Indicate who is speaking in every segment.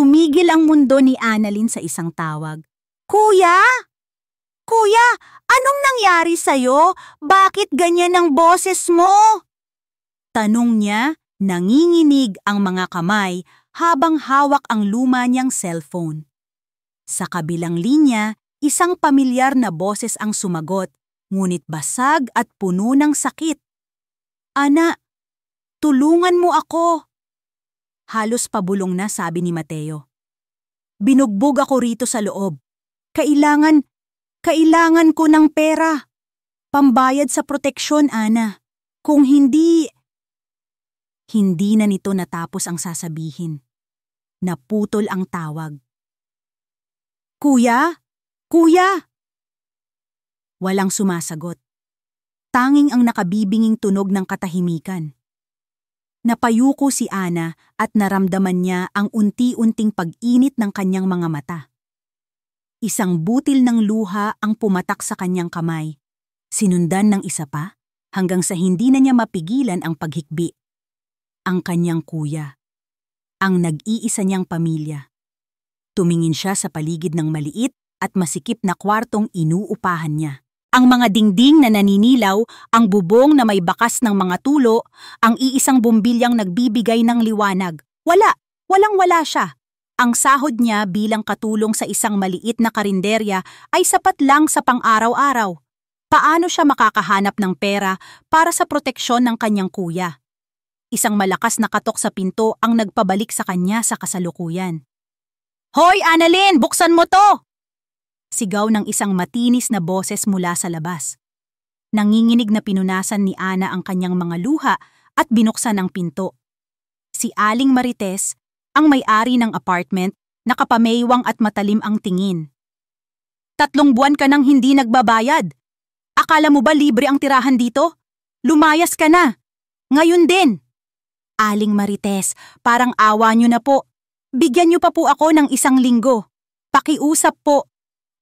Speaker 1: Tumigil ang mundo ni Annalyn sa isang tawag. Kuya! Kuya, anong nangyari sa'yo? Bakit ganyan ang boses mo? Tanong niya, nanginginig ang mga kamay habang hawak ang luma niyang cellphone. Sa kabilang linya, isang pamilyar na boses ang sumagot, ngunit basag at puno ng sakit. Ana, tulungan mo ako. Halos pabulong na, sabi ni Mateo. Binugbog ako rito sa loob. Kailangan ko ng pera. Pambayad sa proteksyon, Ana. Kung hindi... Hindi na nito natapos ang sasabihin. Naputol ang tawag. Kuya? Kuya! Walang sumasagot. Tanging ang nakabibinging tunog ng katahimikan. Napayuko si Ana at naramdaman niya ang unti-unting pag-init ng kanyang mga mata. Isang butil ng luha ang pumatak sa kanyang kamay. Sinundan ng isa pa hanggang sa hindi na niya mapigilan ang paghikbi. Ang kanyang kuya. Ang nag-iisa niyang pamilya. Tumingin siya sa paligid ng maliit at masikip na kwartong inuupahan niya. Ang mga dingding na naninilaw, ang bubong na may bakas ng mga tulo, ang iisang bumbilyang nagbibigay ng liwanag. Walang-wala siya. Ang sahod niya bilang katulong sa isang maliit na karinderya ay sapat lang sa pang-araw-araw. Paano siya makakahanap ng pera para sa proteksyon ng kanyang kuya? Isang malakas na katok sa pinto ang nagpabalik sa kanya sa kasalukuyan. Hoy, Annalyn! Buksan mo to! Sigaw ng isang matinis na boses mula sa labas. Nanginginig na pinunasan ni Ana ang kanyang mga luha at binuksan ang pinto. Si Aling Marites, ang may-ari ng apartment, nakapameywang at matalim ang tingin. 3 buwan ka nang hindi nagbabayad. Akala mo ba libre ang tirahan dito? Lumayas ka na. Ngayon din. Aling Marites, parang awa niyo na po. Bigyan niyo pa po ako ng 1 linggo. Pakiusap po.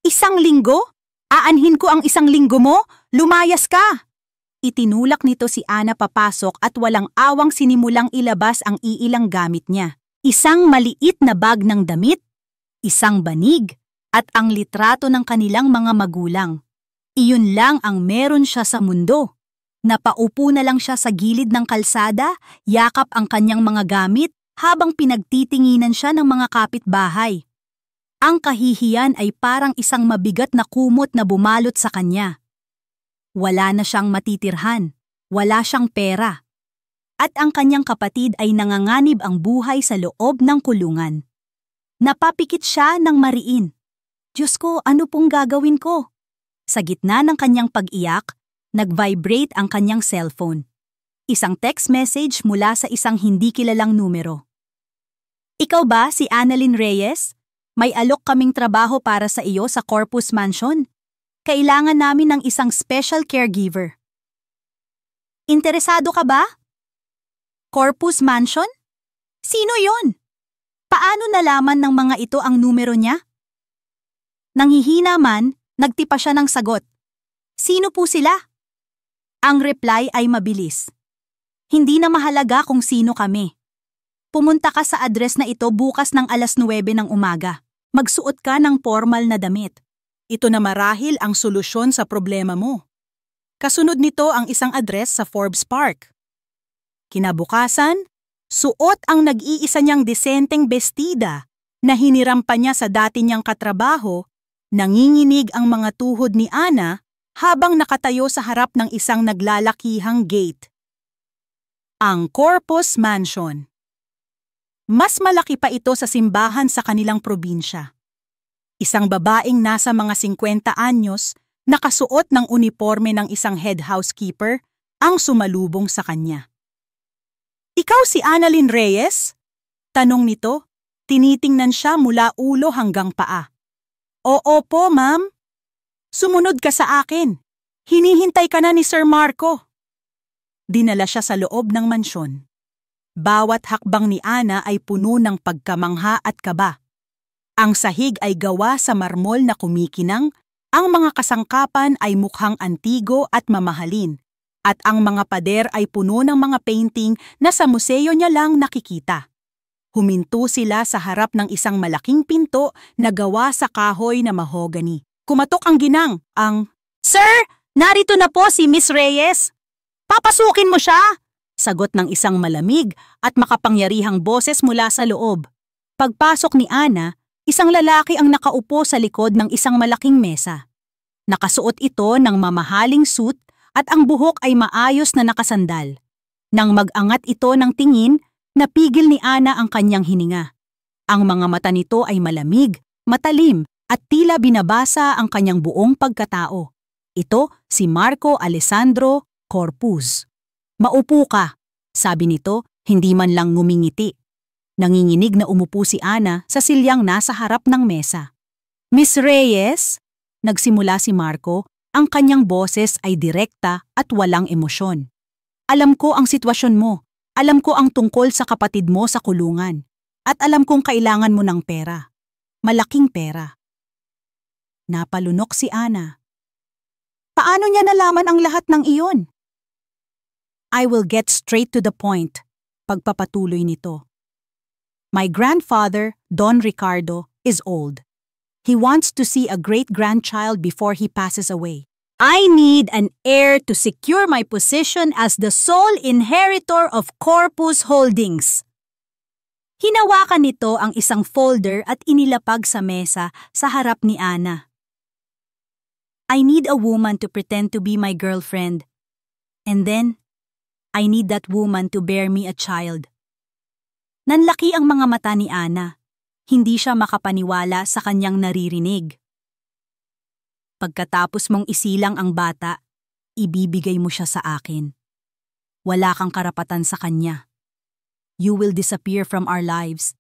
Speaker 1: 1 linggo? Aanhin ko ang 1 linggo mo? Lumayas ka! Itinulak nito si Ana papasok at walang awang sinimulang ilabas ang iilang gamit niya. Isang maliit na bag ng damit, isang banig, at ang litrato ng kanilang mga magulang. Iyon lang ang meron siya sa mundo. Napaupo na lang siya sa gilid ng kalsada, yakap ang kanyang mga gamit habang pinagtitinginan siya ng mga kapitbahay. Ang kahihiyan ay parang isang mabigat na kumot na bumalot sa kanya. Wala na siyang matitirhan, wala siyang pera. At ang kanyang kapatid ay nanganganib ang buhay sa loob ng kulungan. Napapikit siya ng mariin. Diyos ko, ano pong gagawin ko? Sa gitna ng kanyang pag-iyak, nag-vibrate ang kanyang cellphone. Isang text message mula sa isang hindi kilalang numero. Ikaw ba si Annalyn Reyes? May alok kaming trabaho para sa iyo sa Corpus Mansion. Kailangan namin ng isang special caregiver. Interesado ka ba? Corpus Mansion? Sino yon? Paano nalaman ng mga ito ang numero niya? Nanghihina man, nagtipa siya ng sagot. Sino po sila? Ang reply ay mabilis. Hindi na mahalaga kung sino kami. Pumunta ka sa address na ito bukas ng 9:00 ng umaga. Magsuot ka ng formal na damit. Ito na marahil ang solusyon sa problema mo. Kasunod nito ang isang address sa Forbes Park. Kinabukasan, suot ang nag-iisa niyang disenteng bestida na hiniram pa niya sa dati niyang katrabaho, nanginginig ang mga tuhod ni Ana habang nakatayo sa harap ng isang naglalakihang gate. Ang Corpus Mansion. Mas malaki pa ito sa simbahan sa kanilang probinsya. Isang babaeng nasa mga 50 anyos, nakasuot ng uniforme ng isang head housekeeper, ang sumalubong sa kanya. Ikaw si Annalyn Reyes? Tanong nito, tinitingnan siya mula ulo hanggang paa. Oo po, ma'am. Sumunod ka sa akin. Hinihintay ka na ni Sir Marco. Dinala siya sa loob ng mansyon. Bawat hakbang ni Ana ay puno ng pagkamangha at kaba. Ang sahig ay gawa sa marmol na kumikinang, ang mga kasangkapan ay mukhang antigo at mamahalin, at ang mga pader ay puno ng mga painting na sa museo niya lang nakikita. Huminto sila sa harap ng isang malaking pinto na gawa sa kahoy na mahogany. Kumatok ang ginang, "Sir, narito na po si Miss Reyes. Papasukin mo siya!" Sagot ng isang malamig at makapangyarihang boses mula sa loob. Pagpasok ni Ana, isang lalaki ang nakaupo sa likod ng isang malaking mesa. Nakasuot ito ng mamahaling suit at ang buhok ay maayos na nakasandal. Nang mag-angat ito ng tingin, napigil ni Ana ang kanyang hininga. Ang mga mata nito ay malamig, matalim at tila binabasa ang kanyang buong pagkatao. Ito si Marco Alessandro Corpus. "Maupo ka," sabi nito, hindi man lang ngumingiti. Nanginginig na umupo si Ana sa silyang nasa harap ng mesa. "Miss Reyes?" Nagsimula si Marco, ang kanyang boses ay direkta at walang emosyon. "Alam ko ang sitwasyon mo. Alam ko ang tungkol sa kapatid mo sa kulungan. At alam kong kailangan mo ng pera. Malaking pera." Napalunok si Ana. Paano niya nalaman ang lahat ng iyon? "I will get straight to the point," pagpapatuloy nito. "My grandfather, Don Ricardo, is old. He wants to see a great-grandchild before he passes away. I need an heir to secure my position as the sole inheritor of Corpus Holdings." Hinawakan nito ang isang folder at inilapag sa mesa sa harap ni Ana. "I need a woman to pretend to be my girlfriend. And then, I need that woman to bear me a child." Nanlaki ang mga mata ni Ana. Hindi siya makapaniwala sa kanyang naririnig. "Pagkatapos mong isilang ang bata, ibibigay mo siya sa akin. Wala kang karapatan sa kanya. You will disappear from our lives.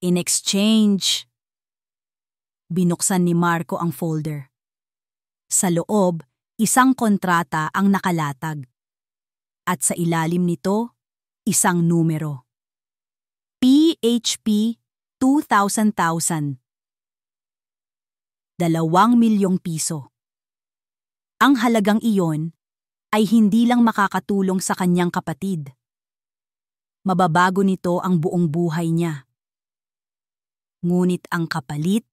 Speaker 1: In exchange..." Binuksan ni Marco ang folder. Sa loob, isang kontrata ang nakalatag. At sa ilalim nito, isang numero. PHP 2,000,000. 2 milyong piso. Ang halagang iyon ay hindi lang makakatulong sa kanyang kapatid. Mababago nito ang buong buhay niya. Ngunit ang kapalit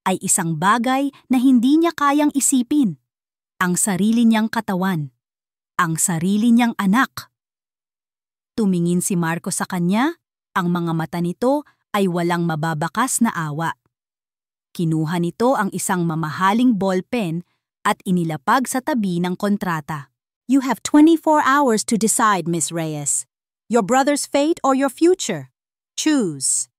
Speaker 1: ay isang bagay na hindi niya kayang isipin. Ang sarili niyang katawan. Ang sarili niyang anak. Tumingin si Marco sa kanya, ang mga mata nito ay walang mababakas na awa. Kinuha nito ang isang mamahaling ballpen at inilapag sa tabi ng kontrata. "You have 24 hours to decide, Miss Reyes. Your brother's fate or your future. Choose."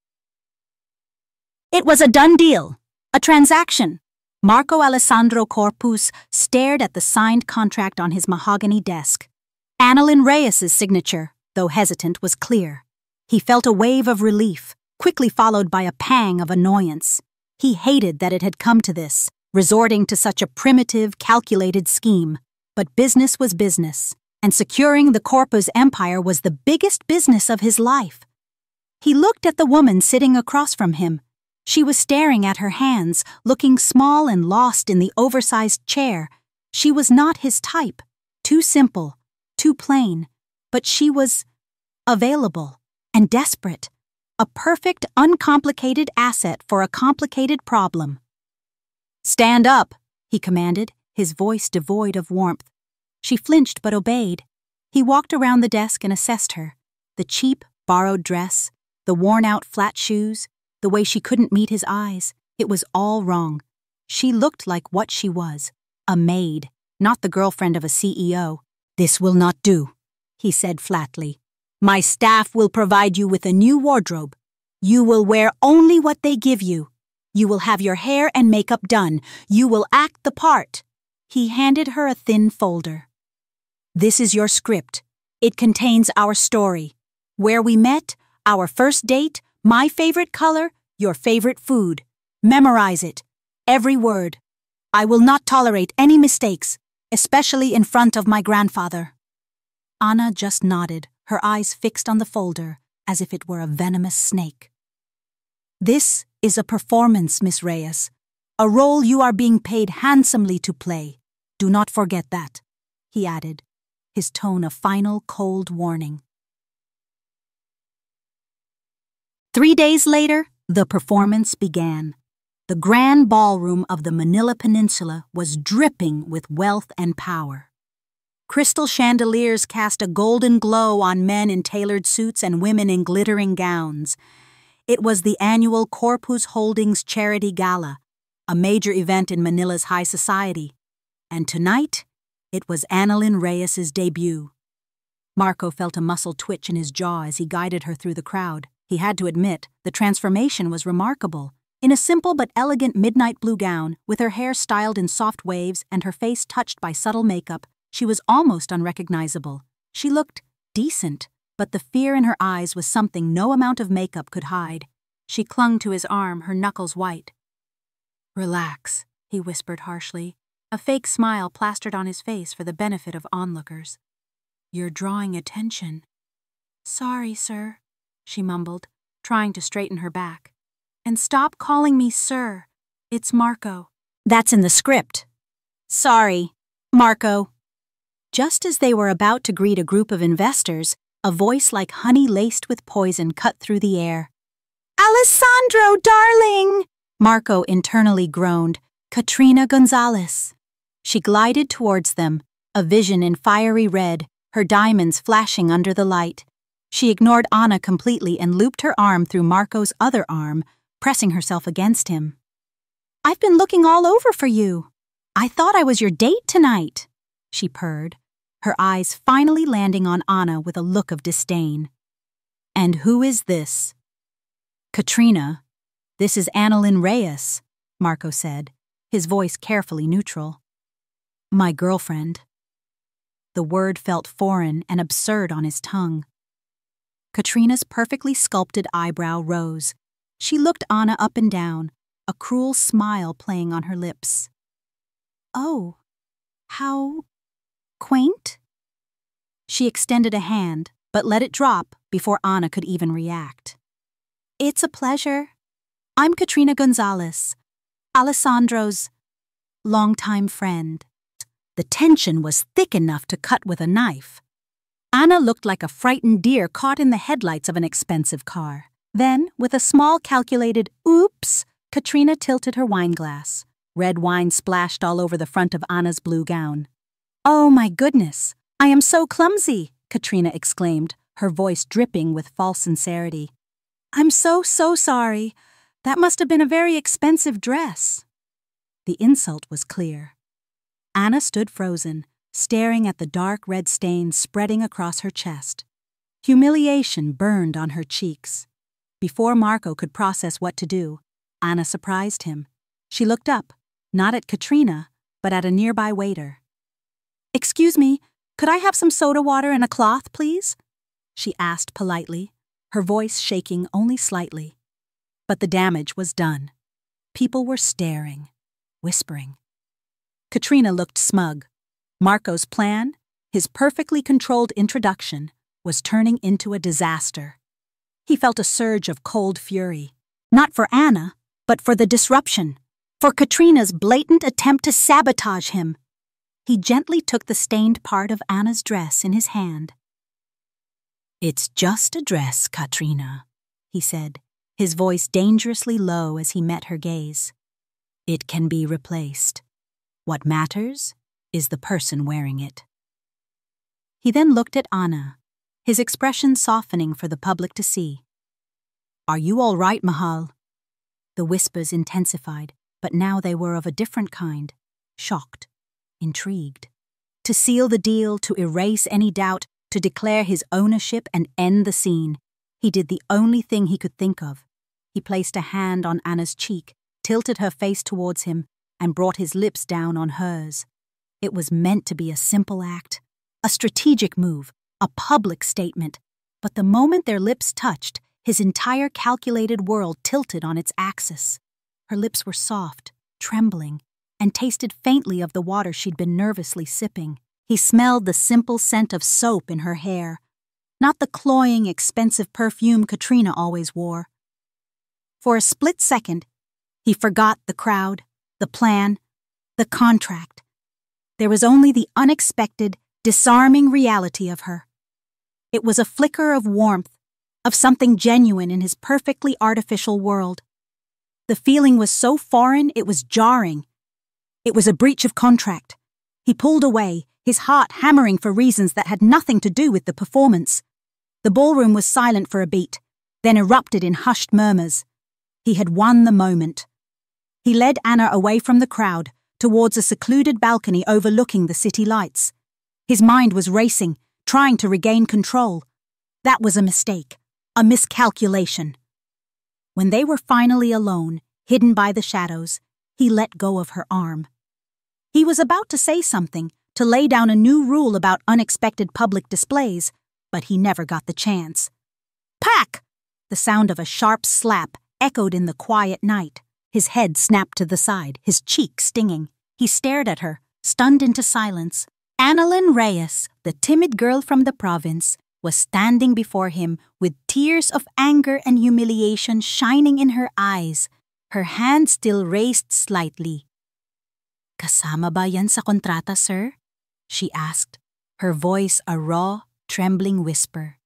Speaker 1: It was a done deal, a transaction. Marco Alessandro Corpus stared at the signed contract on his mahogany desk. Annalyn Reyes's signature, though hesitant, was clear. He felt a wave of relief, quickly followed by a pang of annoyance. He hated that it had come to this, resorting to such a primitive, calculated scheme. But business was business, and securing the Corpus empire was the biggest business of his life. He looked at the woman sitting across from him. She was staring at her hands, looking small and lost in the oversized chair. She was not his type, too simple, too plain, but she was available and desperate, a perfect, uncomplicated asset for a complicated problem. "Stand up," he commanded, his voice devoid of warmth. She flinched but obeyed. He walked around the desk and assessed her. The cheap, borrowed dress, the worn-out flat shoes, the way she couldn't meet his eyes. It was all wrong. She looked like what she was, a maid, not the girlfriend of a CEO. "This will not do," he said flatly. "My staff will provide you with a new wardrobe. You will wear only what they give you. You will have your hair and makeup done. You will act the part." He handed her a thin folder. "This is your script. It contains our story. Where we met, our first date, my favorite color, your favorite food. Memorize it. Every word. I will not tolerate any mistakes, especially in front of my grandfather." Anna just nodded, her eyes fixed on the folder, as if it were a venomous snake. "This is a performance, Miss Reyes. A role you are being paid handsomely to play. Do not forget that," he added, his tone a final cold warning. 3 days later, the performance began. The grand ballroom of the Manila Peninsula was dripping with wealth and power. Crystal chandeliers cast a golden glow on men in tailored suits and women in glittering gowns. It was the annual Corpus Holdings Charity Gala, a major event in Manila's high society. And tonight, it was Annalyn Reyes's debut. Marco felt a muscle twitch in his jaw as he guided her through the crowd. He had to admit, the transformation was remarkable. In a simple but elegant midnight blue gown, with her hair styled in soft waves and her face touched by subtle makeup, she was almost unrecognizable. She looked decent, but the fear in her eyes was something no amount of makeup could hide. She clung to his arm, her knuckles white. "Relax," he whispered harshly, a fake smile plastered on his face for the benefit of onlookers. "You're drawing attention." "Sorry, sir," she mumbled, trying to straighten her back. "And stop calling me sir. It's Marco." "That's in the script." "Sorry, Marco." Just as they were about to greet a group of investors, a voice like honey laced with poison cut through the air. "Alessandro, darling!" Marco internally groaned. "Katrina Gonzalez." She glided towards them, a vision in fiery red, her diamonds flashing under the light. She ignored Anna completely and looped her arm through Marco's other arm, pressing herself against him. "I've been looking all over for you. I thought I was your date tonight," she purred, her eyes finally landing on Anna with a look of disdain. "And who is this?" "Katrina, this is Annalyn Reyes," Marco said, his voice carefully neutral. "My girlfriend." The word felt foreign and absurd on his tongue. Katrina's perfectly sculpted eyebrow rose. She looked Anna up and down, a cruel smile playing on her lips. "Oh, how quaint." She extended a hand, but let it drop before Anna could even react. "It's a pleasure. I'm Katrina Gonzalez, Alessandro's longtime friend." The tension was thick enough to cut with a knife. Anna looked like a frightened deer caught in the headlights of an expensive car. Then, with a small calculated oops, Katrina tilted her wineglass. Red wine splashed all over the front of Anna's blue gown. "Oh my goodness, I am so clumsy," Katrina exclaimed, her voice dripping with false sincerity. "I'm so sorry. That must have been a very expensive dress." The insult was clear. Anna stood frozen, staring at the dark red stain spreading across her chest. Humiliation burned on her cheeks. Before Marco could process what to do, Anna surprised him. She looked up, not at Katrina, but at a nearby waiter. "Excuse me, could I have some soda water and a cloth, please?" she asked politely, her voice shaking only slightly. But the damage was done. People were staring, whispering. Katrina looked smug. Marco's plan, his perfectly controlled introduction, was turning into a disaster. He felt a surge of cold fury, not for Anna, but for the disruption, for Katrina's blatant attempt to sabotage him. He gently took the stained part of Anna's dress in his hand. "It's just a dress, Katrina," he said, his voice dangerously low as he met her gaze. "It can be replaced. What matters is the person wearing it." He then looked at Anna, his expression softening for the public to see. "Are you all right, Mahal?" The whispers intensified, but now they were of a different kind, shocked, intrigued. To seal the deal, to erase any doubt, to declare his ownership and end the scene, he did the only thing he could think of. He placed a hand on Anna's cheek, tilted her face towards him, and brought his lips down on hers. It was meant to be a simple act, a strategic move, a public statement, but the moment their lips touched, his entire calculated world tilted on its axis. Her lips were soft, trembling, and tasted faintly of the water she'd been nervously sipping. He smelled the simple scent of soap in her hair, not the cloying, expensive perfume Katrina always wore. For a split second, he forgot the crowd, the plan, the contract. There was only the unexpected, disarming reality of her. It was a flicker of warmth, of something genuine in his perfectly artificial world. The feeling was so foreign it was jarring. It was a breach of contract. He pulled away, his heart hammering for reasons that had nothing to do with the performance. The ballroom was silent for a beat, then erupted in hushed murmurs. He had won the moment. He led Anna away from the crowd, towards a secluded balcony overlooking the city lights. His mind was racing, trying to regain control. That was a mistake, a miscalculation. When they were finally alone, hidden by the shadows, he let go of her arm. He was about to say something, to lay down a new rule about unexpected public displays, but he never got the chance. Pack! The sound of a sharp slap echoed in the quiet night. His head snapped to the side, his cheek stinging. He stared at her, stunned into silence. Annalyn Reyes, the timid girl from the province, was standing before him with tears of anger and humiliation shining in her eyes, her hand still raised slightly. "Kasama ba yan sa kontrata, sir?" she asked, her voice a raw, trembling whisper.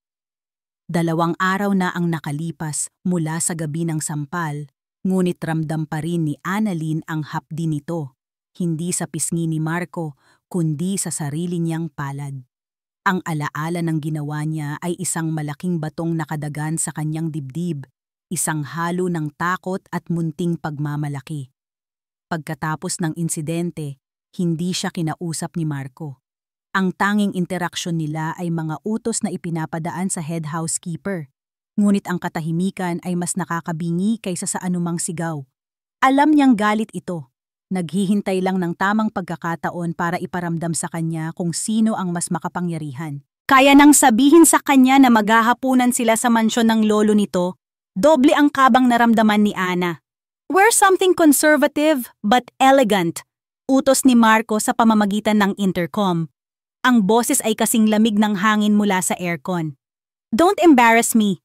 Speaker 1: 2 araw na ang nakalipas mula sa gabi ng sampal, ngunit ramdam pa rin ni Annalyn ang hapdi nito, hindi sa pisngi ni Marco, kundi sa sarili niyang palad. Ang alaala ng ginawa niya ay isang malaking batong nakadagan sa kanyang dibdib, isang halo ng takot at munting pagmamalaki. Pagkatapos ng insidente, hindi siya kinausap ni Marco. Ang tanging interaksyon nila ay mga utos na ipinapadaan sa head housekeeper. Ngunit ang katahimikan ay mas nakakabingi kaysa sa anumang sigaw. Alam niyang galit ito. Naghihintay lang ng tamang pagkakataon para iparamdam sa kanya kung sino ang mas makapangyarihan. Kaya nang sabihin sa kanya na maghahapunan sila sa mansyon ng lolo nito, doble ang kabang naramdaman ni Ana. "Wear something conservative but elegant," utos ni Marco sa pamamagitan ng intercom. Ang boses ay kasing lamig ng hangin mula sa aircon. "Don't embarrass me."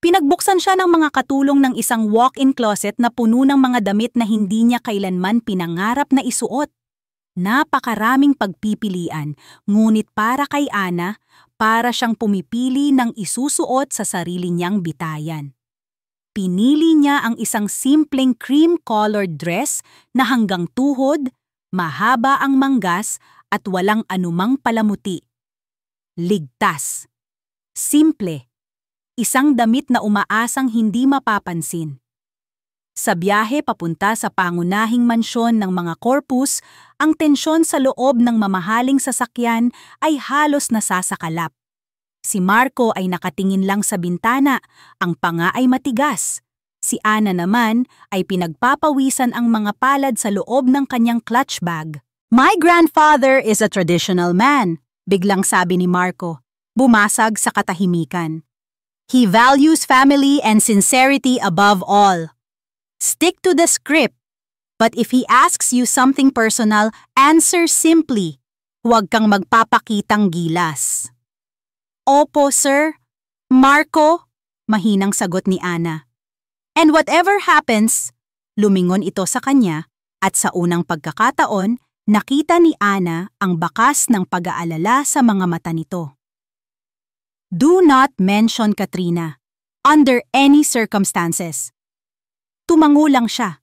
Speaker 1: Pinagbuksan siya ng mga katulong ng isang walk-in closet na puno ng mga damit na hindi niya kailanman pinangarap na isuot. Napakaraming pagpipilian, ngunit para kay Ana, para siyang pumipili ng isusuot sa sarili niyang bitayan. Pinili niya ang isang simpleng cream-colored dress na hanggang tuhod, mahaba ang manggas at walang anumang palamuti. Ligtas. Simple. Isang damit na umaasang hindi mapapansin. Sa biyahe papunta sa pangunahing mansyon ng mga Corpus, ang tensyon sa loob ng mamahaling sasakyan ay halos nasasakalap. Si Marco ay nakatingin lang sa bintana, ang panga ay matigas. Si Ana naman ay pinagpapawisan ang mga palad sa loob ng kanyang clutch bag. "My grandfather is a traditional man," biglang sabi ni Marco, bumasag sa katahimikan. "He values family and sincerity above all. Stick to the script. But if he asks you something personal, answer simply. Huwag kang magpapakitang gilas." "Opo, sir. Marco," mahinang sagot ni Ana. "And whatever happens," lumingon ito sa kanya, at sa unang pagkakataon, nakita ni Ana ang bakas ng pag-aalala sa mga mata nito. "Do not mention Katrina, under any circumstances." Tumango lang siya.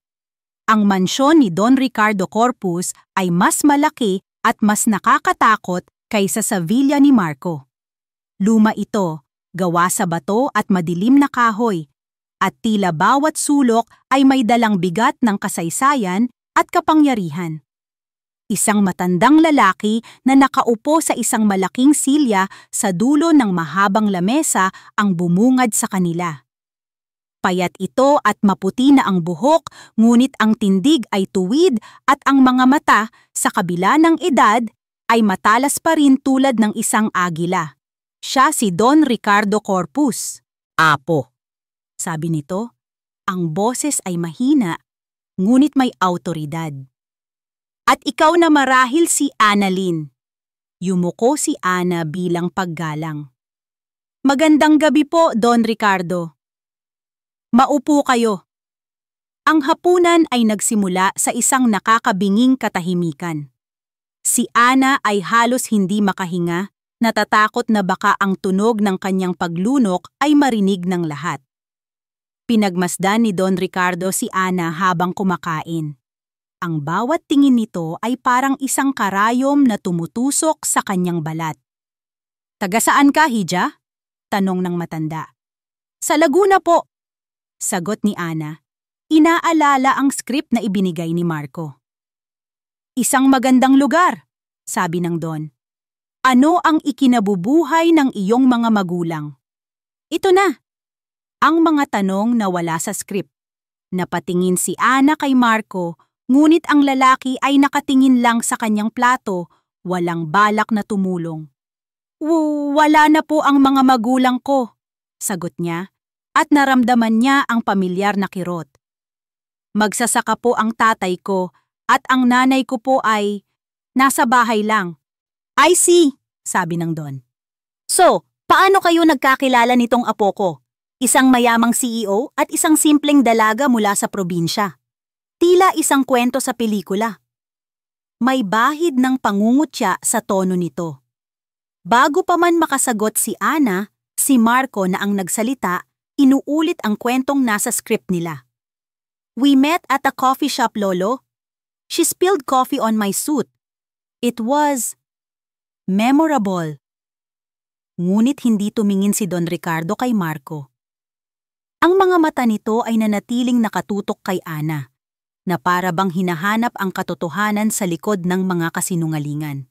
Speaker 1: Ang mansyon ni Don Ricardo Corpus ay mas malaki at mas nakakatakot kaysa sa villa ni Marco. Luma ito, gawa sa bato at madilim na kahoy, at tila bawat sulok ay may dalang bigat ng kasaysayan at kapangyarihan. Isang matandang lalaki na nakaupo sa isang malaking silya sa dulo ng mahabang lamesa ang bumungad sa kanila. Payat ito at maputi na ang buhok, ngunit ang tindig ay tuwid at ang mga mata, sa kabila ng edad, ay matalas pa rin tulad ng isang agila. Siya si Don Ricardo Corpus. "Apo," sabi nito. Ang boses ay mahina, ngunit may awtoridad. "At ikaw na marahil si Annalyn." Yumuko si Ana bilang paggalang. "Magandang gabi po, Don Ricardo." "Maupo kayo." Ang hapunan ay nagsimula sa isang nakakabinging katahimikan. Si Ana ay halos hindi makahinga, natatakot na baka ang tunog ng kanyang paglunok ay marinig ng lahat. Pinagmasdan ni Don Ricardo si Ana habang kumakain. Ang bawat tingin nito ay parang isang karayom na tumutusok sa kanyang balat. "Taga saan ka, Hija?" tanong ng matanda. "Sa Laguna po," sagot ni Ana. Inaalala ang script na ibinigay ni Marco. "Isang magandang lugar," sabi ng Don. "Ano ang ikinabubuhay ng iyong mga magulang?" "Ito na." Ang mga tanong na wala sa script. Napatingin si Ana kay Marco, ngunit ang lalaki ay nakatingin lang sa kanyang plato, walang balak na tumulong. "Wala na po ang mga magulang ko," sagot niya, at naramdaman niya ang pamilyar na kirot. "Magsasaka po ang tatay ko at ang nanay ko po ay nasa bahay lang." "I see," sabi ng Don. "So, paano kayo nagkakilala nitong apo ko? Isang mayamang CEO at isang simpleng dalaga mula sa probinsya. Tila isang kwento sa pelikula." May bahid ng pangungutya sa tono nito. Bago pa man makasagot si Ana, si Marco na ang nagsalita, inuulit ang kwentong nasa script nila. "We met at a coffee shop, Lolo. She spilled coffee on my suit. It was memorable." Ngunit hindi tumingin si Don Ricardo kay Marco. Ang mga mata nito ay nanatiling nakatutok kay Ana, na para bang hinahanap ang katotohanan sa likod ng mga kasinungalingan.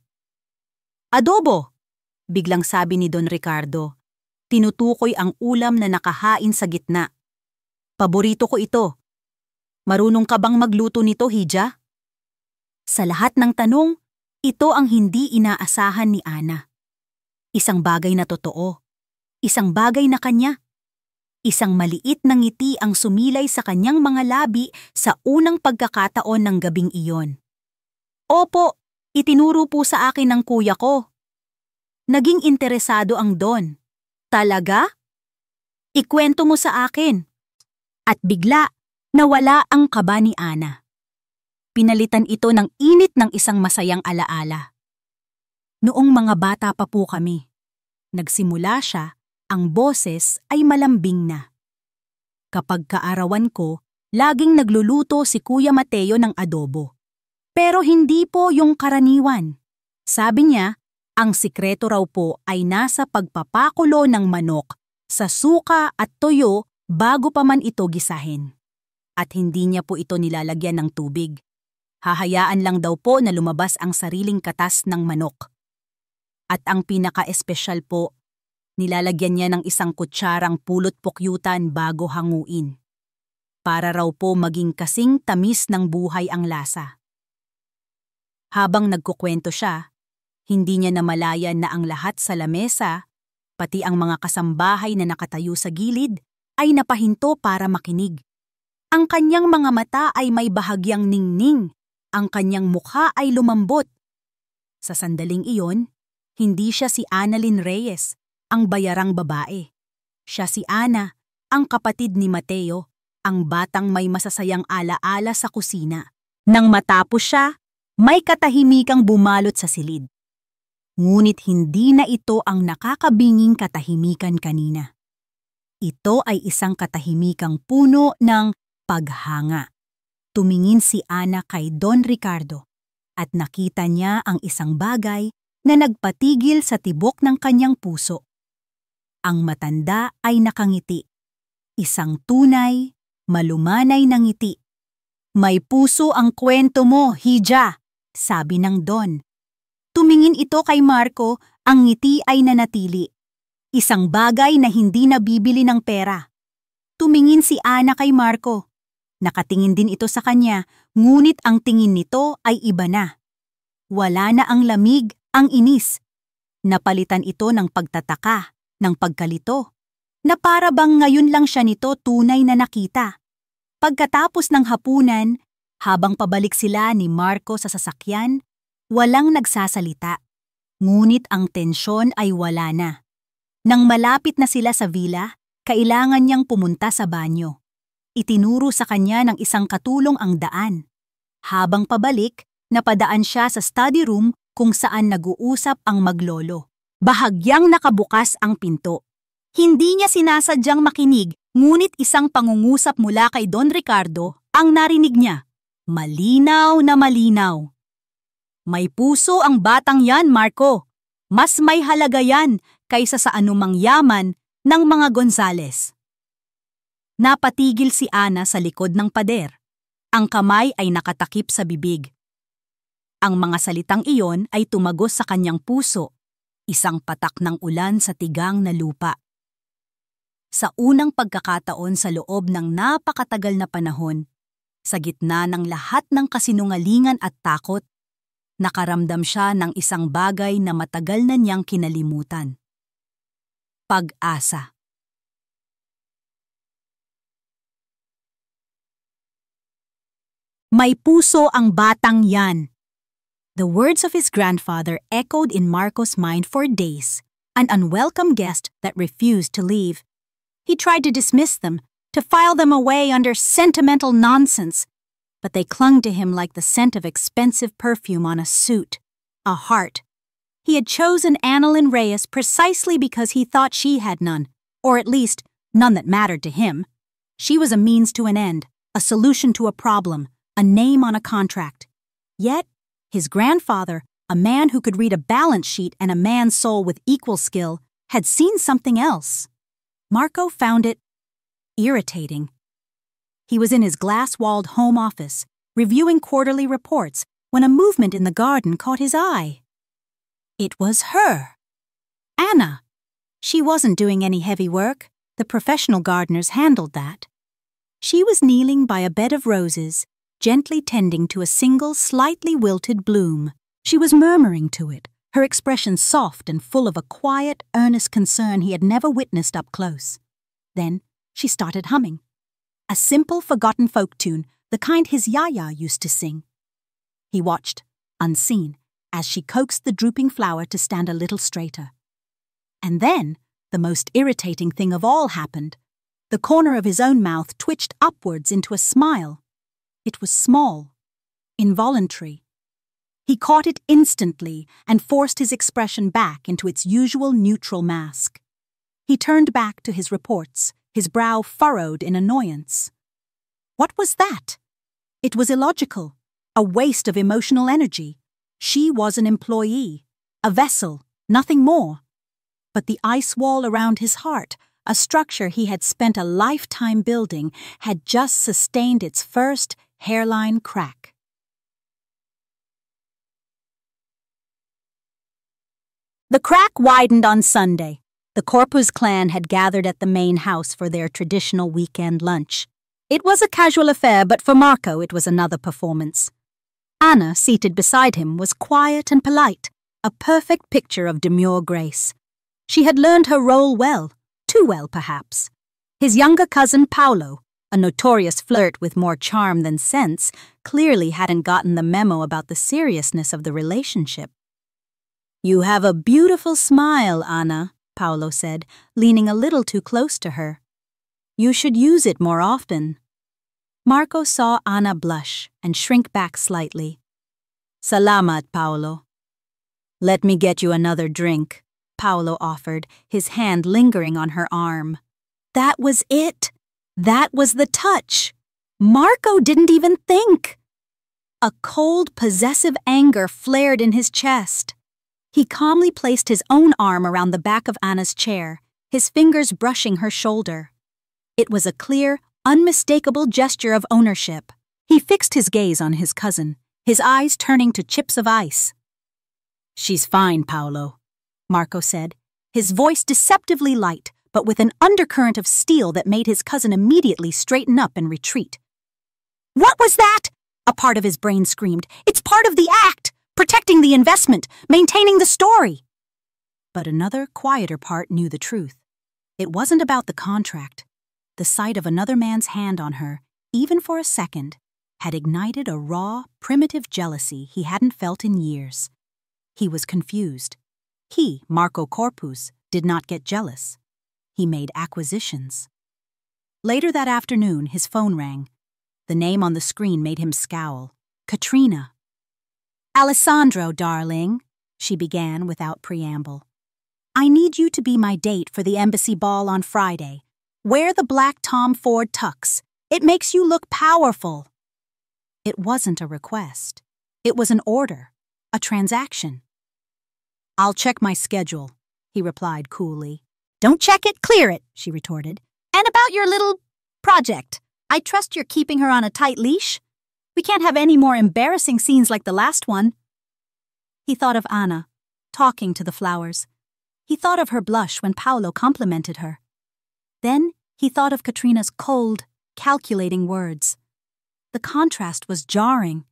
Speaker 1: "Adobo," biglang sabi ni Don Ricardo. Tinutukoy ang ulam na nakahain sa gitna. "Paborito ko ito. Marunong ka bang magluto nito, Hija?" Sa lahat ng tanong, ito ang hindi inaasahan ni Ana. Isang bagay na totoo. Isang bagay na kanya. Isang maliit na ngiti ang sumilay sa kanyang mga labi sa unang pagkakataon ng gabing iyon. "Opo, itinuro po sa akin ng kuya ko." Naging interesado ang Don. "Talaga? Ikwento mo sa akin." At bigla, nawala ang kaba ni Ana. Pinalitan ito ng init ng isang masayang alaala. "Noong mga bata pa po kami," nagsimula siya, ang boses ay malambing na. "Kapag kaarawan ko, laging nagluluto si Kuya Mateo ng adobo. Pero hindi po yung karaniwan. Sabi niya, ang sikreto raw po ay nasa pagpapakulo ng manok sa suka at toyo bago pa man ito gisahin. At hindi niya po ito nilalagyan ng tubig. Hahayaan lang daw po na lumabas ang sariling katas ng manok. At ang pinaka-espesyal po, nilalagyan niya ng isang kutsarang pulot pukyutan bago hanguin. Para raw po maging kasing tamis ng buhay ang lasa." Habang nagkukwento siya, hindi niya namalayan na ang lahat sa lamesa, pati ang mga kasambahay na nakatayo sa gilid, ay napahinto para makinig. Ang kanyang mga mata ay may bahagyang ningning, ang kanyang mukha ay lumambot. Sa sandaling iyon, hindi siya si Annalyn Reyes, ang bayarang babae. Siya si Ana, ang kapatid ni Mateo, ang batang may masasayang alaala sa kusina. Nang matapos siya, may katahimikang bumalot sa silid. Ngunit hindi na ito ang nakakabinging katahimikan kanina. Ito ay isang katahimikang puno ng paghanga. Tumingin si Ana kay Don Ricardo at nakita niya ang isang bagay na nagpatigil sa tibok ng kanyang puso. Ang matanda ay nakangiti. Isang tunay, malumanay na ngiti. "May puso ang kwento mo, Hija," sabi ng Don. Tumingin ito kay Marco, ang ngiti ay nanatili. Isang bagay na hindi nabibili ng pera. Tumingin si Ana kay Marco. Nakatingin din ito sa kanya, ngunit ang tingin nito ay iba na. Wala na ang lamig, ang inis. Napalitan ito ng pagtataka, ng pagkalito, na para bang ngayon lang siya nito tunay na nakita. Pagkatapos ng hapunan, habang pabalik sila ni Marco sa sasakyan, walang nagsasalita. Ngunit ang tensyon ay wala na. Nang malapit na sila sa villa, kailangan niyang pumunta sa banyo. Itinuro sa kanya ng isang katulong ang daan. Habang pabalik, napadaan siya sa study room kung saan nag-uusap ang maglolo. Bahagyang nakabukas ang pinto. Hindi niya sinasadyang makinig, ngunit isang pangungusap mula kay Don Ricardo ang narinig niya. Malinaw na malinaw. May puso ang batang yan, Marco. Mas may halaga yan kaysa sa anumang yaman ng mga Gonzales. Napatigil si Ana sa likod ng pader. Ang kamay ay nakatakip sa bibig. Ang mga salitang iyon ay tumagos sa kanyang puso, isang patak ng ulan sa tigang na lupa. Sa unang pagkakataon sa loob ng napakatagal na panahon, sa gitna ng lahat ng kasinungalingan at takot, nakaramdam siya ng isang bagay na matagal na niyang kinalimutan. Pag-asa. May puso ang batang yan. The words of his grandfather echoed in Marco's mind for days, an unwelcome guest that refused to leave. He tried to dismiss them, to file them away under sentimental nonsense, but they clung to him like the scent of expensive perfume on a suit, a heart. He had chosen Annalyn Reyes precisely because he thought she had none, or at least none that mattered to him. She was a means to an end, a solution to a problem, a name on a contract. Yet, his grandfather, a man who could read a balance sheet and a man's soul with equal skill, had seen something else. Marco found it irritating. He was in his glass-walled home office, reviewing quarterly reports, when a movement in the garden caught his eye. It was her. Anna. She wasn't doing any heavy work. The professional gardeners handled that. She was kneeling by a bed of roses, gently tending to a single, slightly wilted bloom. She was murmuring to it, her expression soft and full of a quiet, earnest concern he had never witnessed up close. Then she started humming. A simple, forgotten folk tune, the kind his Yaya used to sing. He watched, unseen, as she coaxed the drooping flower to stand a little straighter. And then, the most irritating thing of all happened. The corner of his own mouth twitched upwards into a smile. It was small, involuntary. He caught it instantly and forced his expression back into its usual neutral mask. He turned back to his reports, his brow furrowed in annoyance. What was that? It was illogical, a waste of emotional energy. She was an employee, a vessel, nothing more. But the ice wall around his heart, a structure he had spent a lifetime building, had just sustained its first hairline crack. The crack widened on Sunday. The Corpus clan had gathered at the main house for their traditional weekend lunch. It was a casual affair, but for Marco it was another performance. Anna, seated beside him, was quiet and polite, a perfect picture of demure grace. She had learned her role well, too well perhaps. His younger cousin Paolo, a notorious flirt with more charm than sense, clearly hadn't gotten the memo about the seriousness of the relationship. "You have a beautiful smile, Anna," Paolo said, leaning a little too close to her. "You should use it more often." Marco saw Anna blush and shrink back slightly. "Salamat, Paolo." "Let me get you another drink," Paolo offered, his hand lingering on her arm. That was it. That was the touch. Marco didn't even think. A cold, possessive anger flared in his chest. He calmly placed his own arm around the back of Anna's chair, his fingers brushing her shoulder. It was a clear, unmistakable gesture of ownership. He fixed his gaze on his cousin, his eyes turning to chips of ice. "She's fine, Paolo," Marco said, his voice deceptively light, but with an undercurrent of steel that made his cousin immediately straighten up and retreat. "What was that?" a part of his brain screamed. "It's part of the act! Protecting the investment, maintaining the story!" But another, quieter part knew the truth. It wasn't about the contract. The sight of another man's hand on her, even for a second, had ignited a raw, primitive jealousy he hadn't felt in years. He was confused. He, Marco Corpus, did not get jealous. He made acquisitions. Later that afternoon, his phone rang. The name on the screen made him scowl. Katrina. "Alessandro, darling," she began without preamble. I need you to be my date for the embassy ball on Friday. Wear the black Tom Ford tux. It makes you look powerful. It wasn't a request. It was an order, a transaction. I'll check my schedule, he replied coolly. Don't check it, clear it, she retorted. And about your little project. I trust you're keeping her on a tight leash? We can't have any more embarrassing scenes like the last one. He thought of Anna, talking to the flowers. He thought of her blush when Paolo complimented her. Then he thought of Katrina's cold, calculating words. The contrast was jarring.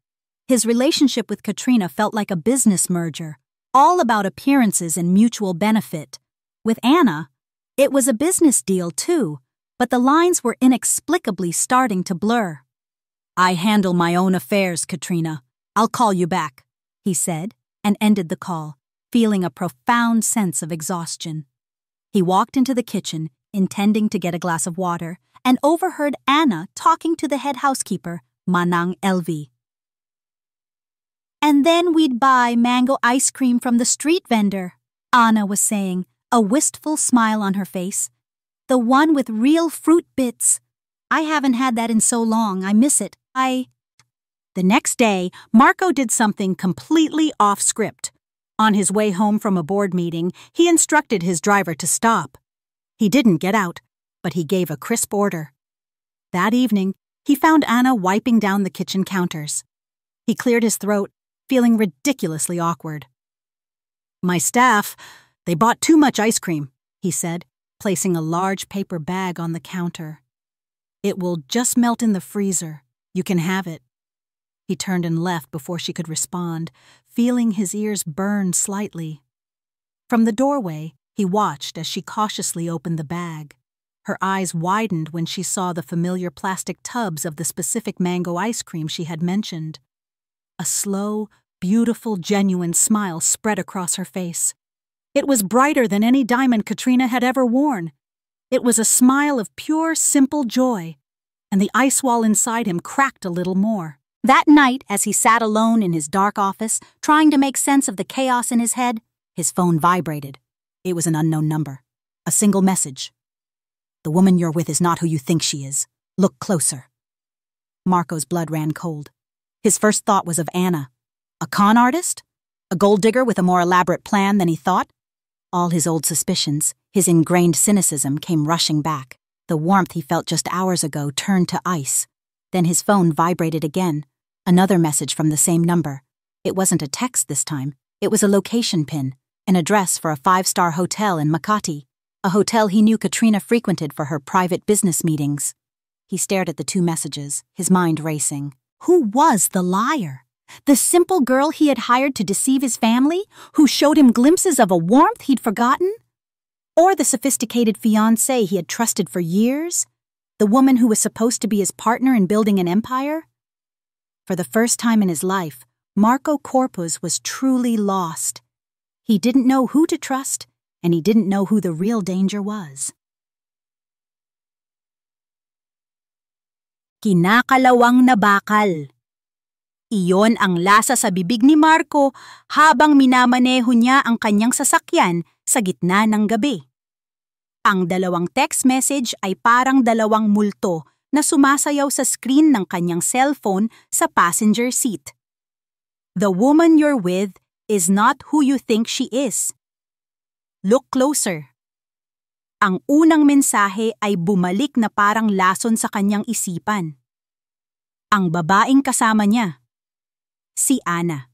Speaker 1: His relationship with Katrina felt like a business merger, all about appearances and mutual benefit. With Anna, it was a business deal too, but the lines were inexplicably starting to blur. I handle my own affairs, Katrina. I'll call you back, he said, and ended the call, feeling a profound sense of exhaustion. He walked into the kitchen, intending to get a glass of water, and overheard Anna talking to the head housekeeper, Manang LV. And then we'd buy mango ice cream from the street vendor, Anna was saying, a wistful smile on her face. The one with real fruit bits. I haven't had that in so long, I miss it. The next day, Marco did something completely off script. On his way home from a board meeting, he instructed his driver to stop. He didn't get out, but he gave a crisp order. That evening, he found Anna wiping down the kitchen counters. He cleared his throat, feeling ridiculously awkward. My staff, they bought too much ice cream, he said, placing a large paper bag on the counter. It will just melt in the freezer. You can have it. He turned and left before she could respond, feeling his ears burn slightly. From the doorway, he watched as she cautiously opened the bag. Her eyes widened when she saw the familiar plastic tubs of the specific mango ice cream she had mentioned. A slow, beautiful, genuine smile spread across her face. It was brighter than any diamond Katrina had ever worn. It was a smile of pure, simple joy, and the ice wall inside him cracked a little more. That night, as he sat alone in his dark office, trying to make sense of the chaos in his head, his phone vibrated. It was an unknown number. A single message. The woman you're with is not who you think she is. Look closer. Marco's blood ran cold. His first thought was of Anna. A con artist? A gold digger with a more elaborate plan than he thought? All his old suspicions, his ingrained cynicism came rushing back. The warmth he felt just hours ago turned to ice. Then his phone vibrated again. Another message from the same number. It wasn't a text this time. It was a location pin, an address for a 5-star hotel in Makati, a hotel he knew Katrina frequented for her private business meetings. He stared at the two messages, his mind racing. Who was the liar? The simple girl he had hired to deceive his family, who showed him glimpses of a warmth he'd forgotten? Or the sophisticated fiancée he had trusted for years? The woman who was supposed to be his partner in building an empire? For the first time in his life, Marco Corpuz was truly lost. He didn't know who to trust, and he didn't know who the real danger was. Kinakalawang na bakal. Iyon ang lasa sa bibig ni Marco habang minamaneho niya ang kanyang sasakyan sa gitna ng gabi. Ang dalawang text message ay parang dalawang multo na sumasayaw sa screen ng kanyang cellphone sa passenger seat. The woman you're with is not who you think she is. Look closer. Ang unang mensahe ay bumalik na parang lason sa kanyang isipan. Ang babaeng kasama niya, si Anna.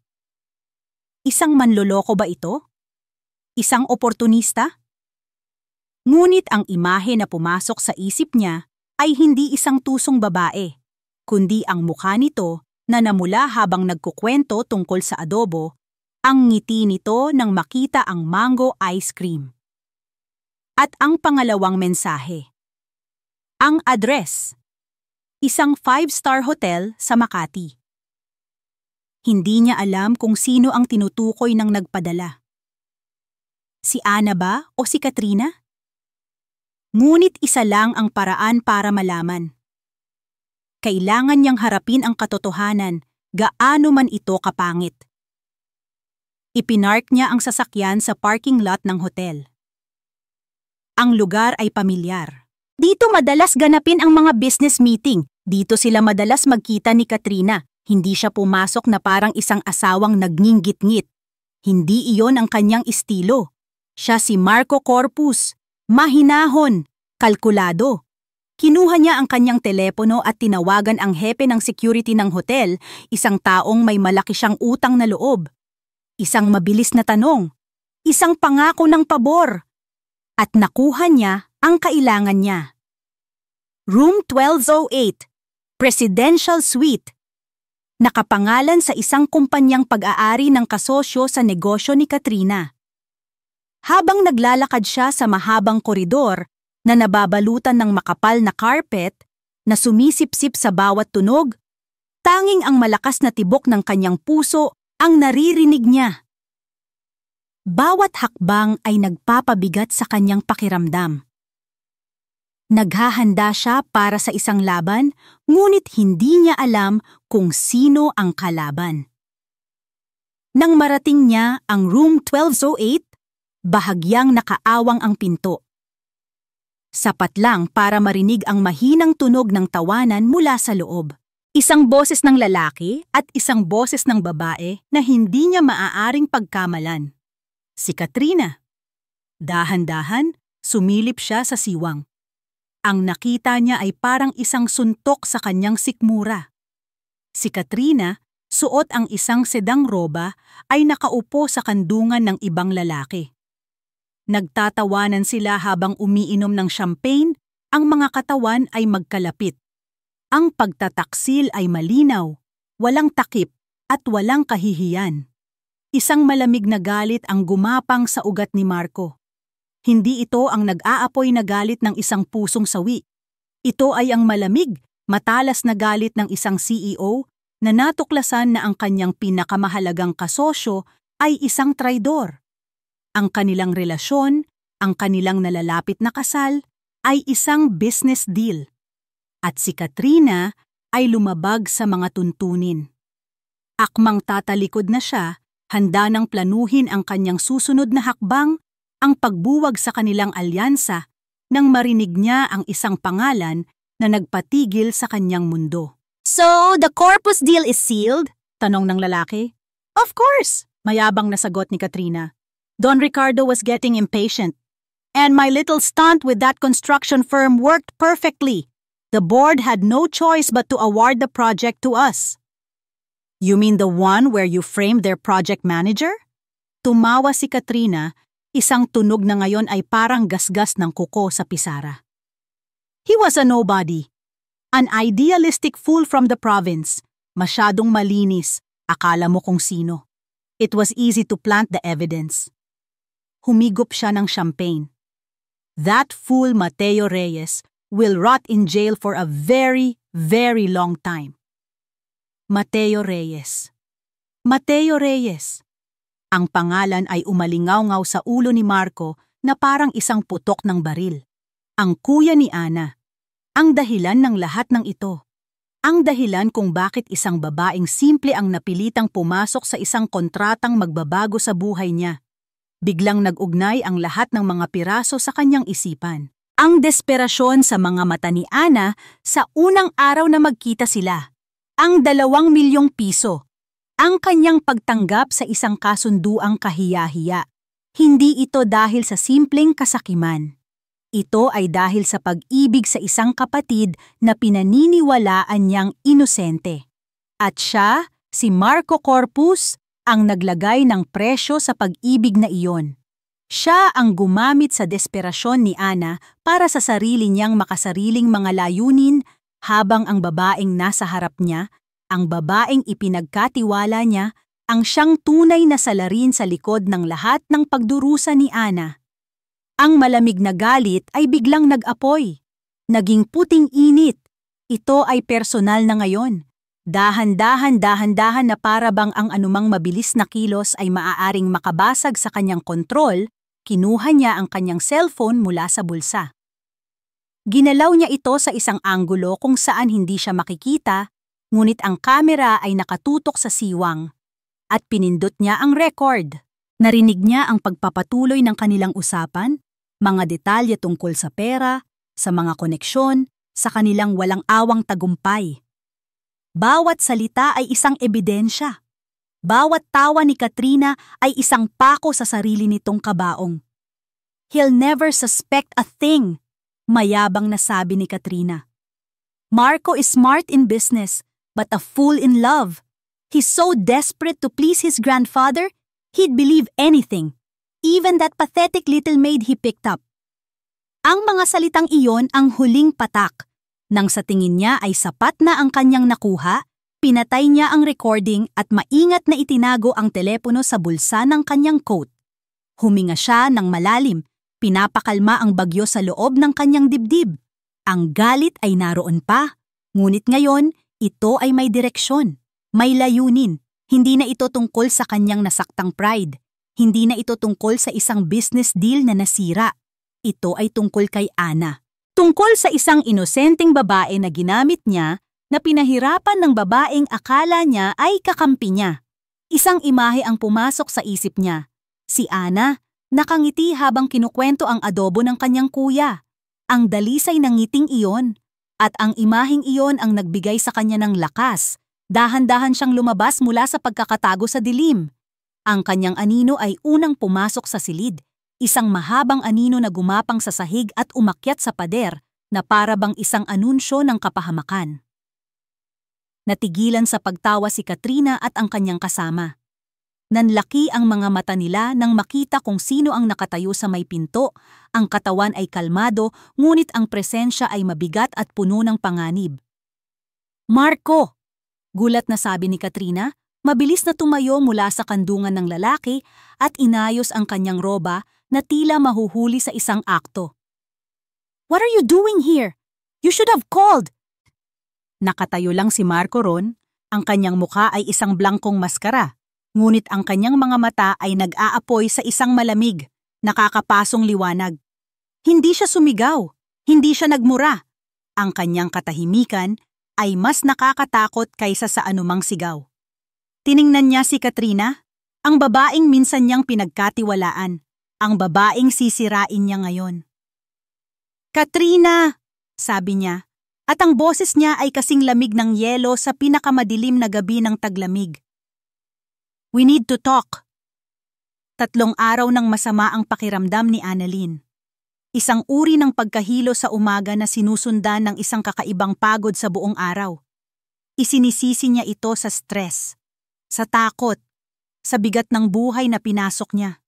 Speaker 1: Isang manloloko ba ito? Isang oportunista? Ngunit ang imahe na pumasok sa isip niya ay hindi isang tusong babae, kundi ang mukha nito na namula habang nagkukwento tungkol sa adobo, ang ngiti nito nang makita ang mango ice cream. At ang pangalawang mensahe. Ang address. Isang 5-star hotel sa Makati. Hindi niya alam kung sino ang tinutukoy ng nagpadala. Si Anna ba o si Katrina? Ngunit isa lang ang paraan para malaman. Kailangan niyang harapin ang katotohanan, gaano man ito kapangit. Ipinark niya ang sasakyan sa parking lot ng hotel. Ang lugar ay pamilyar. Dito madalas ganapin ang mga business meeting. Dito sila madalas magkita ni Katrina. Hindi siya pumasok na parang isang asawang nagnginggit-ngit. Hindi iyon ang kanyang estilo. Siya si Marco Corpus. Mahinahon, kalkulado. Kinuha niya ang kanyang telepono at tinawagan ang hepe ng security ng hotel, isang taong may malaki siyang utang na loob. Isang mabilis na tanong. Isang pangako ng pabor. At nakuha niya ang kailangan niya. Room 1208, Presidential Suite. Nakapangalan sa isang kumpanyang pag-aari ng kasosyo sa negosyo ni Katrina. Habang naglalakad siya sa mahabang koridor na nababalutan ng makapal na carpet na sumisipsip sa bawat tunog, tanging ang malakas na tibok ng kanyang puso ang naririnig niya. Bawat hakbang ay nagpapabigat sa kanyang pakiramdam. Naghahanda siya para sa isang laban, ngunit hindi niya alam kung sino ang kalaban. Nang marating niya ang room 1208, bahagyang nakaawang ang pinto. Sapat lang para marinig ang mahinang tunog ng tawanan mula sa loob. Isang boses ng lalaki at isang boses ng babae na hindi niya maaaring pagkamalan. Si Katrina. Dahan-dahan, sumilip siya sa siwang. Ang nakita niya ay parang isang suntok sa kanyang sikmura. Si Katrina, suot ang isang sedang roba, ay nakaupo sa kandungan ng ibang lalaki. Nagtatawanan sila habang umiinom ng champagne, ang mga katawan ay magkalapit. Ang pagtataksil ay malinaw, walang takip at walang kahihiyan. Isang malamig na galit ang gumapang sa ugat ni Marco. Hindi ito ang nag-aapoy na galit ng isang pusong sawi. Ito ay ang malamig, matalas na galit ng isang CEO na natuklasan na ang kanyang pinakamahalagang kasosyo ay isang traidor. Ang kanilang relasyon, ang kanilang nalalapit na kasal, ay isang business deal. At si Katrina ay lumabag sa mga tuntunin. Akmang tatalikod na siya, handa nang planuhin ang kanyang susunod na hakbang, ang pagbuwag sa kanilang alyansa, nang marinig niya ang isang pangalan na nagpatigil sa kanyang mundo. "So, the Corpus deal is sealed?" tanong ng lalaki. "Of course," mayabang na sagot ni Katrina. Don Ricardo was getting impatient. "And my little stunt with that construction firm worked perfectly. The board had no choice but to award the project to us." "You mean the one where you framed their project manager?" Tumawa si Katrina, isang tunog na ngayon ay parang gasgas ng kuko sa pisara. "He was a nobody. An idealistic fool from the province. Masyadong malinis, akala mo kung sino. It was easy to plant the evidence." Humigop siya ng champagne. "That fool Mateo Reyes will rot in jail for a very, very long time." Mateo Reyes. Mateo Reyes. Ang pangalan ay umalingaw-ngaw sa ulo ni Marco na parang isang putok ng baril. Ang kuya ni Ana. Ang dahilan ng lahat ng ito. Ang dahilan kung bakit isang babaeng simple ang napilitang pumasok sa isang kontratang magbabago sa buhay niya. Biglang nag-ugnay ang lahat ng mga piraso sa kanyang isipan. Ang desperasyon sa mga mata ni Ana sa unang araw na magkita sila. Ang 2 milyong piso. Ang kanyang pagtanggap sa isang kasunduang kahiya-hiya. Hindi ito dahil sa simpleng kasakiman. Ito ay dahil sa pag-ibig sa isang kapatid na pinaniniwalaan niyang inosente. At siya, si Marco Corpus, ang naglagay ng presyo sa pag-ibig na iyon. Siya ang gumamit sa desperasyon ni Ana para sa sarili niyang makasariling mga layunin habang ang babaeng nasa harap niya, ang babaeng ipinagkatiwala niya, ang siyang tunay na salarin sa likod ng lahat ng pagdurusa ni Ana. Ang malamig na galit ay biglang nag-apoy. Naging puting init. Ito ay personal na ngayon. Dahan-dahan na para bang ang anumang mabilis na kilos ay maaaring makabasag sa kanyang kontrol, kinuha niya ang kanyang cellphone mula sa bulsa. Ginalaw niya ito sa isang anggulo kung saan hindi siya makikita, ngunit ang kamera ay nakatutok sa siwang. At pinindot niya ang record. Narinig niya ang pagpapatuloy ng kanilang usapan, Mga detalye tungkol sa pera, sa mga koneksyon, sa kanilang walang awang tagumpay. Bawat salita ay isang ebidensya. Bawat tawa ni Katrina ay isang pako sa sarili nitong kabaong. "He'll never suspect a thing," mayabang na sabi ni Katrina. "Marco is smart in business, but a fool in love. He's so desperate to please his grandfather, he'd believe anything, even that pathetic little maid he picked up." Ang mga salitang iyon ang huling patak. Nang sa tingin niya ay sapat na ang kanyang nakuha, pinatay niya ang recording at maingat na itinago ang telepono sa bulsa ng kanyang coat. Huminga siya ng malalim, pinapakalma ang bagyo sa loob ng kanyang dibdib. Ang galit ay naroon pa, ngunit ngayon, ito ay may direksyon, may layunin. Hindi na ito tungkol sa kanyang nasaktang pride. Hindi na ito tungkol sa isang business deal na nasira. Ito ay tungkol kay Ana. Tungkol sa isang inosenteng babae na ginamit niya na pinahirapan ng babaeng akala niya ay kakampi niya. Isang imahe ang pumasok sa isip niya. Si Ana, nakangiti habang kinukwento ang adobo ng kanyang kuya. Ang dalisay ng ngiting iyon. At ang imaheng iyon ang nagbigay sa kanya ng lakas. Dahan-dahan siyang lumabas mula sa pagkakatago sa dilim. Ang kanyang anino ay unang pumasok sa silid. Isang mahabang anino na gumapang sa sahig at umakyat sa pader na para bang isang anunsyo ng kapahamakan. Natigilan sa pagtawa si Katrina at ang kanyang kasama. Nanlaki ang mga mata nila nang makita kung sino ang nakatayo sa may pinto. Ang katawan ay kalmado, ngunit ang presensya ay mabigat at puno ng panganib. "Marco!" Gulat na sabi ni Katrina, mabilis na tumayo mula sa kandungan ng lalaki at inayos ang kanyang roba na tila mahuhuli sa isang akto. "What are you doing here? You should have called!" Nakatayo lang si Marco ron, ang kanyang muka ay isang blangkong maskara, ngunit ang kanyang mga mata ay nag-aapoy sa isang malamig, nakakapasong liwanag. Hindi siya sumigaw, hindi siya nagmura. Ang kanyang katahimikan ay mas nakakatakot kaysa sa anumang sigaw. Tiningnan niya si Katrina, ang babaeng minsan niyang pinagkatiwalaan. Ang babaeng sisirain niya ngayon. "Katrina!" sabi niya, at ang boses niya ay kasing lamig ng yelo sa pinakamadilim na gabi ng taglamig. "We need to talk." 3 araw ng masama ang pakiramdam ni Annalyn. Isang uri ng pagkahilo sa umaga na sinusundan ng isang kakaibang pagod sa buong araw. Isinisisi niya ito sa stress, sa takot, sa bigat ng buhay na pinasok niya.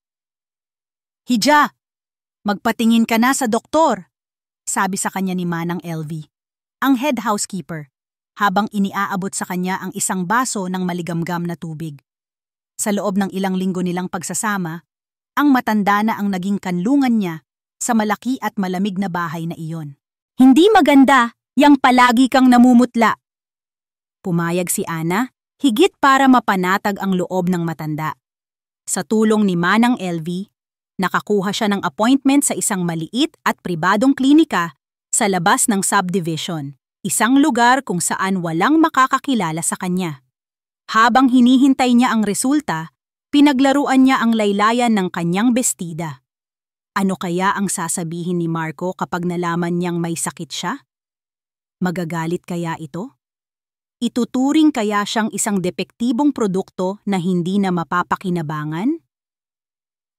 Speaker 1: "Hija, magpatingin ka na sa doktor," sabi sa kanya ni Manang LV, ang head housekeeper, habang iniaabot sa kanya ang isang baso ng maligamgam na tubig. Sa loob ng ilang linggo nilang pagsasama, ang matanda na ang naging kanlungan niya sa malaki at malamig na bahay na iyon. "Hindi maganda, yang palagi kang namumutla." Pumayag si Ana, higit para mapanatag ang loob ng matanda. Sa tulong ni Manang LV, nakakuha siya ng appointment sa isang maliit at pribadong klinika sa labas ng subdivision, isang lugar kung saan walang makakakilala sa kanya. Habang hinihintay niya ang resulta, pinaglaruan niya ang laylayan ng kanyang bestida. Ano kaya ang sasabihin ni Marco kapag nalaman niyang may sakit siya? Magagalit kaya ito? Ituturing kaya siyang isang depektibong produkto na hindi na mapapakinabangan?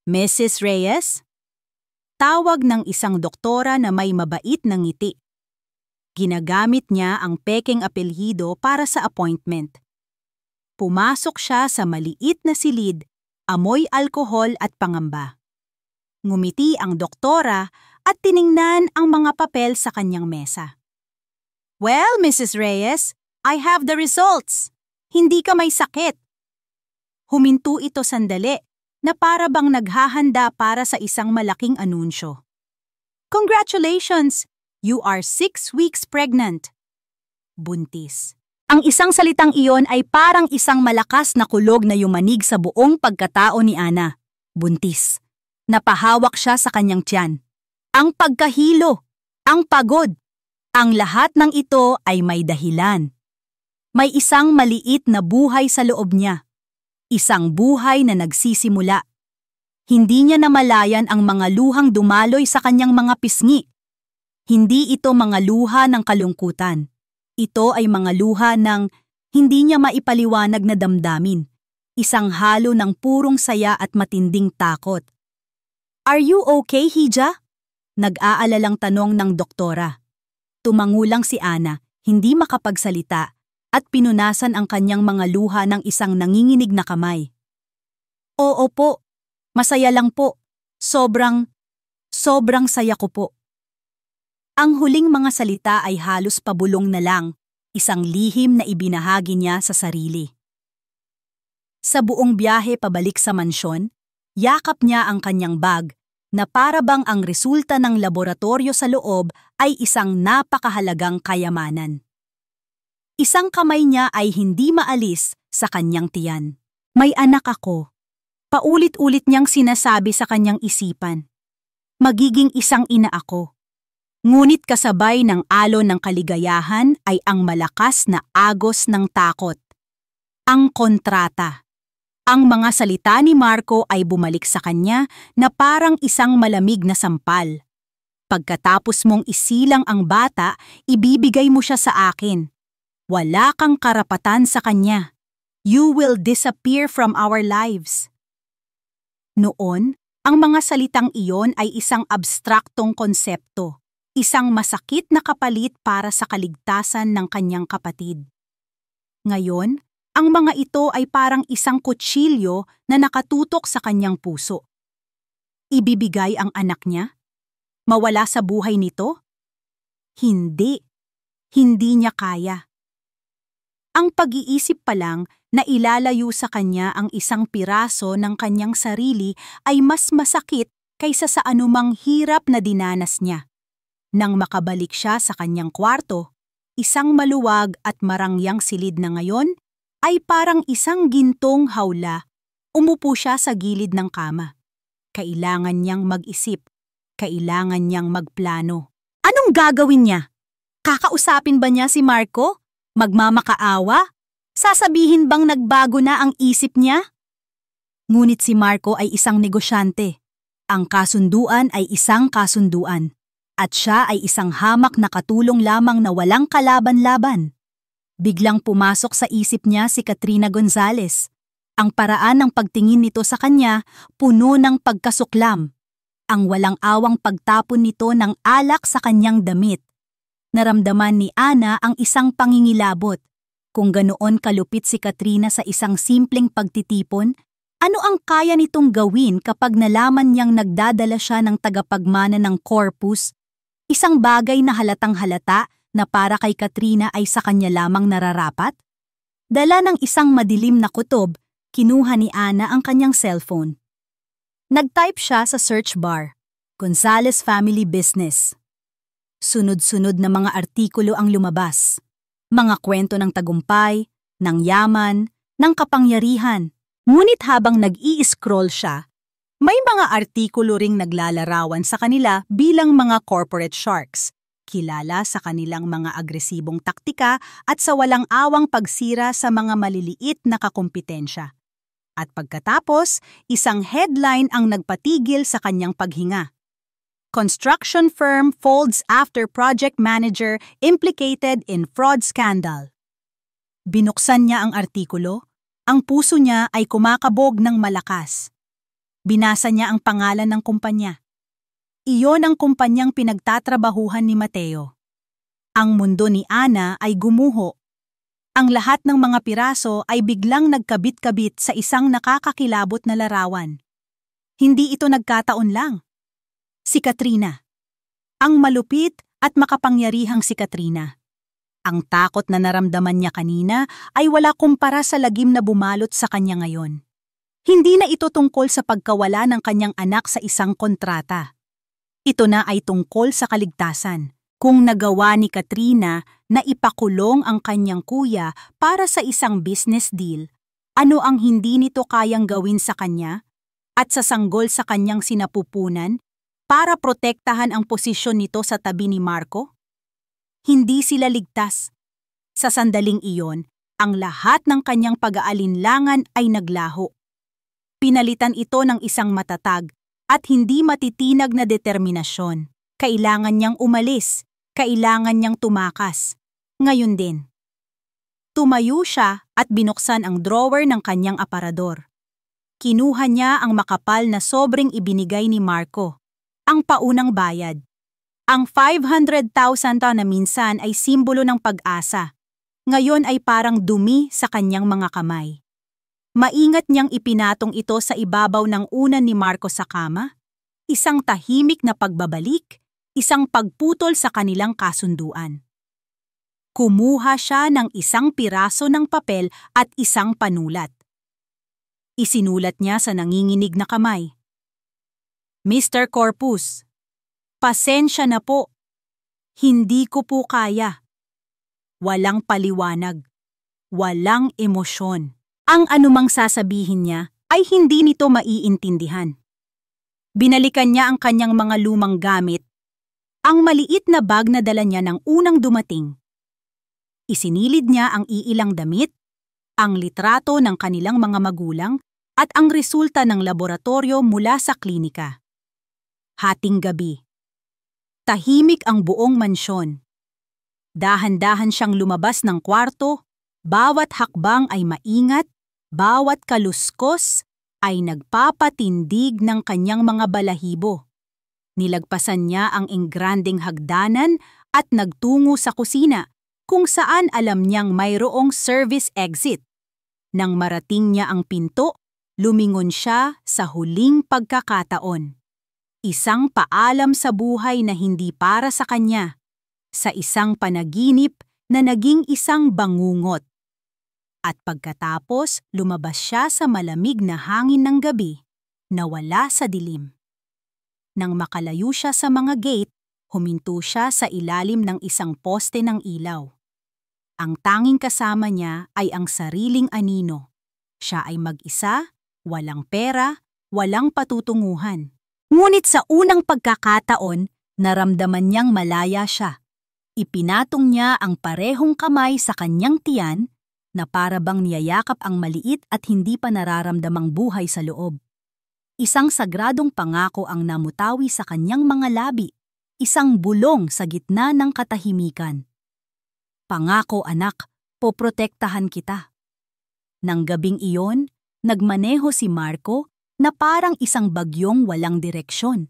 Speaker 1: "Mrs. Reyes?" Tawag ng isang doktora na may mabait na ngiti. Ginagamit niya ang pekeng apelyido para sa appointment. Pumasok siya sa maliit na silid, amoy alkohol at pangamba. Ngumiti ang doktora at tiningnan ang mga papel sa kanyang mesa. "Well, Mrs. Reyes, I have the results. Hindi ka may sakit." Huminto ito sandali, na para bang naghahanda para sa isang malaking anunsyo. "Congratulations! You are 6 weeks pregnant." Buntis. Ang isang salitang iyon ay parang isang malakas na kulog na yumanig sa buong pagkatao ni Ana. Buntis. Napahawak siya sa kanyang tiyan. Ang pagkahilo, ang pagod, ang lahat ng ito ay may dahilan. May isang maliit na buhay sa loob niya. Isang buhay na nagsisimula. Hindi niya namalayan ang mga luhang dumaloy sa kanyang mga pisngi. Hindi ito mga luha ng kalungkutan. Ito ay mga luha ng hindi niya maipaliwanag na damdamin. Isang halo ng purong saya at matinding takot. "Are you okay, Hija?" Nag-aalalang tanong ng doktora. Tumangulang si Ana, hindi makapagsalita, at pinunasan ang kanyang mga luha ng isang nanginginig na kamay. "Oo po, masaya lang po. Sobrang saya ko po." Ang huling mga salita ay halos pabulong na lang, isang lihim na ibinahagi niya sa sarili. Sa buong biyahe pabalik sa mansyon, yakap niya ang kanyang bag na para bang ang resulta ng laboratorio sa loob ay isang napakahalagang kayamanan. Isang kamay niya ay hindi maalis sa kanyang tiyan. "May anak ako." Paulit-ulit niyang sinasabi sa kanyang isipan. "Magiging isang ina ako." Ngunit kasabay ng alon ng kaligayahan ay ang malakas na agos ng takot. Ang kontrata. Ang mga salita ni Marco ay bumalik sa kanya na parang isang malamig na sampal. "Pagkatapos mong isilang ang bata, ibibigay mo siya sa akin. Wala kang karapatan sa kanya. You will disappear from our lives." Noon, ang mga salitang iyon ay isang abstraktong konsepto, isang masakit na kapalit para sa kaligtasan ng kanyang kapatid. Ngayon, ang mga ito ay parang isang kutsilyo na nakatutok sa kanyang puso. Ibibigay ang anak niya? Mawala sa buhay nito? Hindi. Hindi niya kaya. Ang pag-iisip pa lang na ilalayo sa kanya ang isang piraso ng kanyang sarili ay mas masakit kaysa sa anumang hirap na dinanas niya. Nang makabalik siya sa kanyang kwarto, isang maluwag at marangyang silid na ngayon ay parang isang gintong hawla. Umupo siya sa gilid ng kama. Kailangan niyang mag-isip. Kailangan niyang magplano. Anong gagawin niya? Kakausapin ba niya si Marco? Magmamakaawa? Sasabihin bang nagbago na ang isip niya? Ngunit si Marco ay isang negosyante. Ang kasunduan ay isang kasunduan. At siya ay isang hamak na katulong lamang na walang kalaban-laban. Biglang pumasok sa isip niya si Katrina Gonzales. Ang paraan ng pagtingin nito sa kanya, puno ng pagkasuklam. Ang walang awang pagtapon nito ng alak sa kanyang damit. Naramdaman ni Ana ang isang pangingilabot. Kung ganoon kalupit si Katrina sa isang simpleng pagtitipon, ano ang kaya nitong gawin kapag nalaman niyang nagdadala siya ng tagapagmana ng corpus? Isang bagay na halatang halata na para kay Katrina ay sa kanya lamang nararapat? Dala ng isang madilim na kutob, kinuha ni Ana ang kanyang cellphone. Nag-type siya sa search bar, Gonzales Family Business. Sunod-sunod na mga artikulo ang lumabas. Mga kwento ng tagumpay, ng yaman, ng kapangyarihan. Ngunit habang nag-i-scroll siya, may mga artikulo ring naglalarawan sa kanila bilang mga corporate sharks, kilala sa kanilang mga agresibong taktika at sa walang awang pagsira sa mga maliliit na kakumpetensya. At pagkatapos, isang headline ang nagpatigil sa kanyang paghinga. Construction firm folds after project manager implicated in fraud scandal. Binuksan niya ang artikulo, ang puso niya ay kumakabog ng malakas. Binasa niya ang pangalan ng kumpanya. Iyon ang kumpanyang pinagtatrabahuhan ni Mateo. Ang mundo ni Ana ay gumuho. Ang lahat ng mga piraso ay biglang nagkabit-kabit sa isang nakakakilabot na larawan. Hindi ito nagkataon lang. Si Katrina. Ang malupit at makapangyarihang si Katrina. Ang takot na naramdaman niya kanina ay wala kumpara sa lagim na bumalot sa kanya ngayon. Hindi na ito tungkol sa pagkawala ng kanyang anak sa isang kontrata. Ito na ay tungkol sa kaligtasan. Kung nagawa ni Katrina na ipakulong ang kanyang kuya para sa isang business deal, ano ang hindi nito kayang gawin sa kanya at sa sanggol sa kanyang sinapupunan para protektahan ang posisyon nito sa tabi ni Marco? Hindi sila ligtas. Sa sandaling iyon, ang lahat ng kanyang pag-aalinlangan ay naglaho. Pinalitan ito ng isang matatag at hindi matitinag na determinasyon. Kailangan niyang umalis, kailangan niyang tumakas. Ngayon din. Tumayo siya at binuksan ang drawer ng kanyang aparador. Kinuha niya ang makapal na sobrang ibinigay ni Marco, ang paunang bayad. Ang 500,000 na minsan ay simbolo ng pag-asa. Ngayon ay parang dumi sa kanyang mga kamay. Maingat niyang ipinatong ito sa ibabaw ng unan ni Marco sa kama, isang tahimik na pagbabalik, isang pagputol sa kanilang kasunduan. Kumuha siya ng isang piraso ng papel at isang panulat. Isinulat niya sa nanginginig na kamay. Mr. Corpus, pasensya na po. Hindi ko po kaya. Walang paliwanag. Walang emosyon. Ang anumang sasabihin niya ay hindi nito maiintindihan. Binalikan niya ang kanyang mga lumang gamit, ang maliit na bag na dala niya ng unang dumating. Isinilid niya ang iilang damit, ang litrato ng kanilang mga magulang at ang resulta ng laboratorio mula sa klinika. Hating gabi. Tahimik ang buong mansyon. Dahan-dahan siyang lumabas ng kwarto, bawat hakbang ay maingat, bawat kaluskos ay nagpapatindig ng kanyang mga balahibo. Nilagpasan niya ang engrandeng hagdanan at nagtungo sa kusina, kung saan alam niyang mayroong service exit. Nang marating niya ang pinto, lumingon siya sa huling pagkakataon. Isang paalam sa buhay na hindi para sa kanya, sa isang panaginip na naging isang bangungot. At pagkatapos, lumabas siya sa malamig na hangin ng gabi, nawala sa dilim. Nang makalayo siya sa mga gate, huminto siya sa ilalim ng isang poste ng ilaw. Ang tanging kasama niya ay ang sariling anino. Siya ay mag-isa, walang pera, walang patutunguhan. Ngunit sa unang pagkakataon, naramdaman niyang malaya siya. Ipinatong niya ang parehong kamay sa kanyang tiyan na para bang niyayakap ang maliit at hindi pa nararamdamang buhay sa loob. Isang sagradong pangako ang namutawi sa kanyang mga labi, isang bulong sa gitna ng katahimikan. Pangako anak, poprotektahan kita. Nang gabing iyon, nagmaneho si Marco na parang isang bagyong walang direksyon.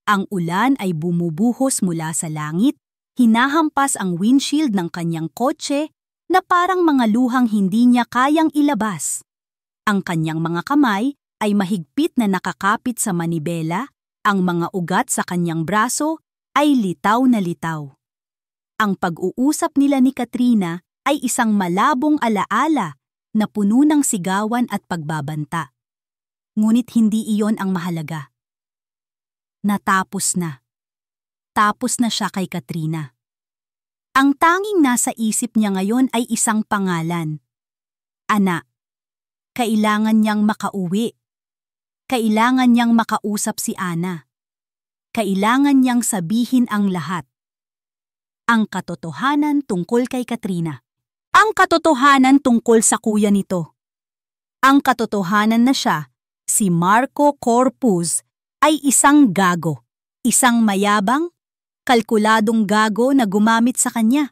Speaker 1: Ang ulan ay bumubuhos mula sa langit, hinahampas ang windshield ng kanyang kotse na parang mga luhang hindi niya kayang ilabas. Ang kanyang mga kamay ay mahigpit na nakakapit sa manibela, ang mga ugat sa kanyang braso ay litaw na litaw. Ang pag-uusap nila ni Katrina ay isang malabong alaala na puno ng sigawan at pagbabanta. Ngunit hindi iyon ang mahalaga. Natapos na. Tapos na siya kay Katrina. Ang tanging nasa isip niya ngayon ay isang pangalan. Ana. Kailangan niyang makauwi. Kailangan niyang makausap si Ana. Kailangan niyang sabihin ang lahat. Ang katotohanan tungkol kay Katrina. Ang katotohanan tungkol sa kuya nito. Ang katotohanan na siya, si Marco Corpus, ay isang gago. Isang mayabang, kalkuladong gago na gumamit sa kanya.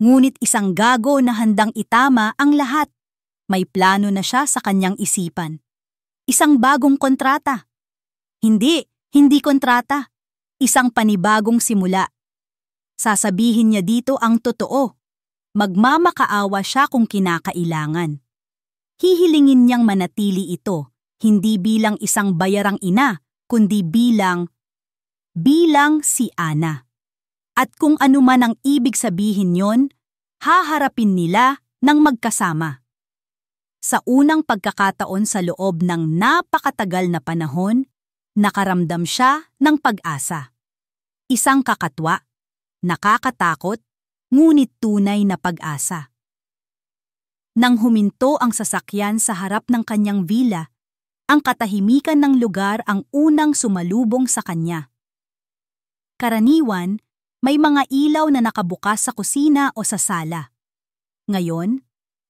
Speaker 1: Ngunit isang gago na handang itama ang lahat. May plano na siya sa kanyang isipan. Isang bagong kontrata. Hindi kontrata. Isang panibagong simula. Sasabihin niya dito ang totoo. Magmamakaawa siya kung kinakailangan. Hihilingin niyang manatili ito, hindi bilang isang bayarang ina, kundi bilang si Ana. At kung ano man ang ibig sabihin yon, haharapin nila ng magkasama. Sa unang pagkakataon sa loob ng napakatagal na panahon, nakaramdam siya ng pag-asa. Isang kakatwa, nakakatakot, ngunit tunay na pag-asa. Nang huminto ang sasakyan sa harap ng kanyang villa, ang katahimikan ng lugar ang unang sumalubong sa kanya. Karaniwan, may mga ilaw na nakabukas sa kusina o sa sala. Ngayon,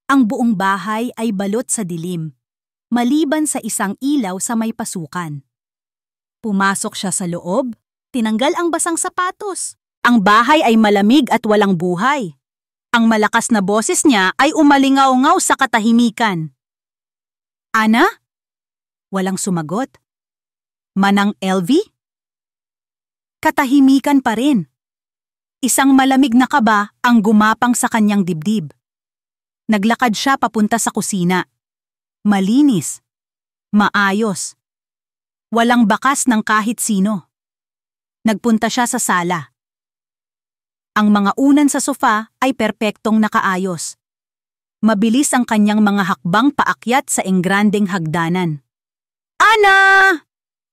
Speaker 1: ang buong bahay ay balot sa dilim. maliban sa isang ilaw sa may pasukan. Pumasok siya sa loob, tinanggal ang basang sapatos. Ang bahay ay malamig at walang buhay. Ang malakas na boses niya ay umalingaw-ngaw sa katahimikan. Ana? Walang sumagot. Manang LV? Katahimikan pa rin. Isang malamig na kaba ang gumapang sa kanyang dibdib. Naglakad siya papunta sa kusina. Malinis. Maayos. Walang bakas ng kahit sino. Nagpunta siya sa sala. Ang mga unan sa sofa ay perpektong nakaayos. Mabilis ang kanyang mga hakbang paakyat sa engrandeng hagdanan. Ana!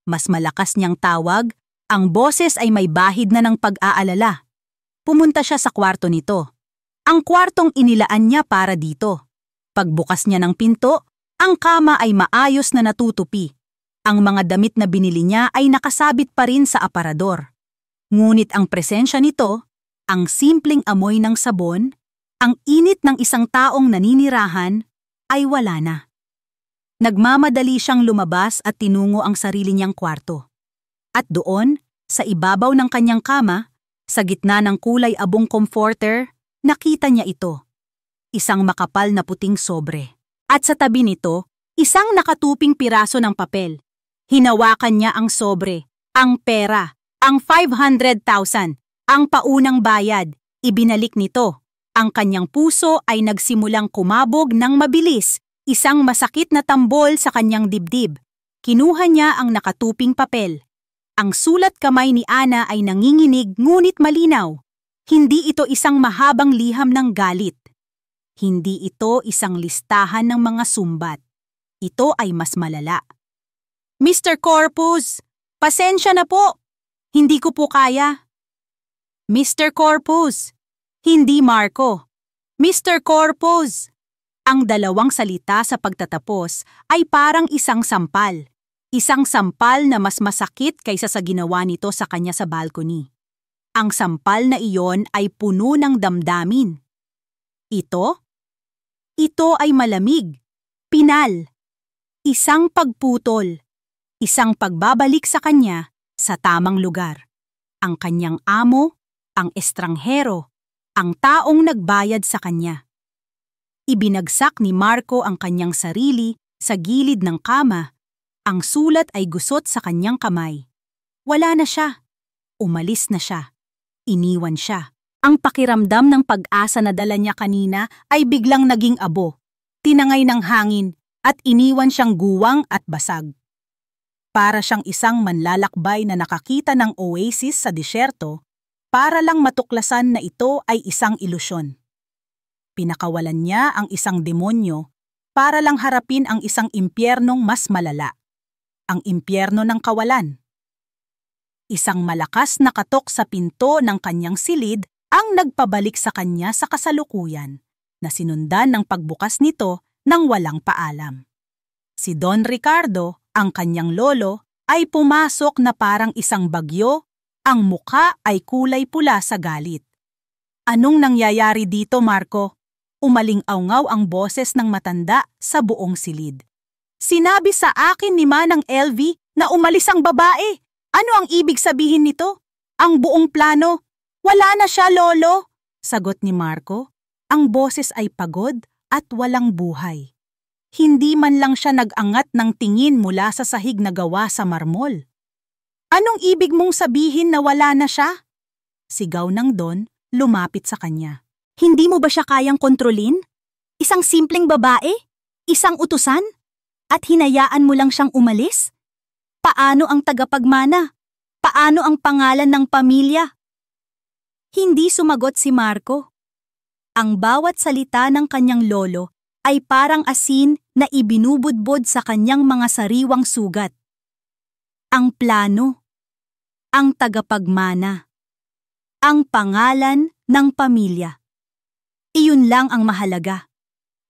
Speaker 1: Mas malakas niyang tawag, ang boses ay may bahid na ng pag-aalala. Pumunta siya sa kwarto nito. Ang kwartong inilaan niya para dito. Pagbukas niya ng pinto, ang kama ay maayos na natutupi. Ang mga damit na binili niya ay nakasabit pa rin sa aparador. Ngunit ang presensya nito, ang simpleng amoy ng sabon, ang init ng isang taong naninirahan, ay wala na. Nagmamadali siyang lumabas at tinungo ang sarili niyang kwarto. At doon, sa ibabaw ng kanyang kama, sa gitna ng kulay abong comforter, nakita niya ito. Isang makapal na puting sobre. At sa tabi nito, isang nakatuping piraso ng papel. Hinawakan niya ang sobre, ang pera, ang 500,000, ang paunang bayad. Ibinalik nito. Ang kanyang puso ay nagsimulang kumabog ng mabilis. Isang masakit na tambol sa kanyang dibdib. Kinuha niya ang nakatuping papel. Ang sulat kamay ni Ana ay nanginginig ngunit malinaw. Hindi ito isang mahabang liham ng galit. Hindi ito isang listahan ng mga sumbat. Ito ay mas malala. Mr. Corpus, pasensya na po. Hindi ko po kaya. Mr. Corpus, hindi Marco. Mr. Corpus. Ang dalawang salita sa pagtatapos ay parang isang sampal. Isang sampal na mas masakit kaysa sa ginawa nito sa kanya sa balcony. Ang sampal na iyon ay puno ng damdamin. Ito? Ito ay malamig, pinal, isang pagputol, isang pagbabalik sa kanya sa tamang lugar. Ang kanyang amo, ang estranghero, ang taong nagbayad sa kanya. Ibinagsak ni Marco ang kanyang sarili sa gilid ng kama. Ang sulat ay gusot sa kanyang kamay. Wala na siya. Umalis na siya. Iniwan siya. Ang pakiramdam ng pag-asa na dala niya kanina ay biglang naging abo. Tinangay ng hangin at iniwan siyang guwang at basag. Para siyang isang manlalakbay na nakakita ng oasis sa disyerto para lang matuklasan na ito ay isang ilusyon. Pinakawalan niya ang isang demonyo para lang harapin ang isang impyernong mas malala. Ang impyerno ng kawalan. Isang malakas na katok sa pinto ng kanyang silid ang nagpabalik sa kanya sa kasalukuyan, na sinundan ng pagbukas nito nang walang paalam. Si Don Ricardo, ang kanyang lolo, ay pumasok na parang isang bagyo, ang muka ay kulay pula sa galit. Anong nangyayari dito, Marco? Umaling-awngaw ang boses ng matanda sa buong silid. Sinabi sa akin ni Manang LV na umalis ang babae. Ano ang ibig sabihin nito? Ang buong plano. Wala na siya, lolo. Sagot ni Marco. Ang boses ay pagod at walang buhay. Hindi man lang siya nag-angat ng tingin mula sa sahig na gawa sa marmol. Anong ibig mong sabihin na wala na siya? Sigaw ng Don, lumapit sa kanya. Hindi mo ba siya kayang kontrolin? Isang simpleng babae? Isang utusan? At hinayaan mo lang siyang umalis? Paano ang tagapagmana? Paano ang pangalan ng pamilya? Hindi sumagot si Marco. Ang bawat salita ng kanyang lolo ay parang asin na ibinubudbod sa kanyang mga sariwang sugat. Ang plano, ang tagapagmana, ang pangalan ng pamilya. Iyon lang ang mahalaga.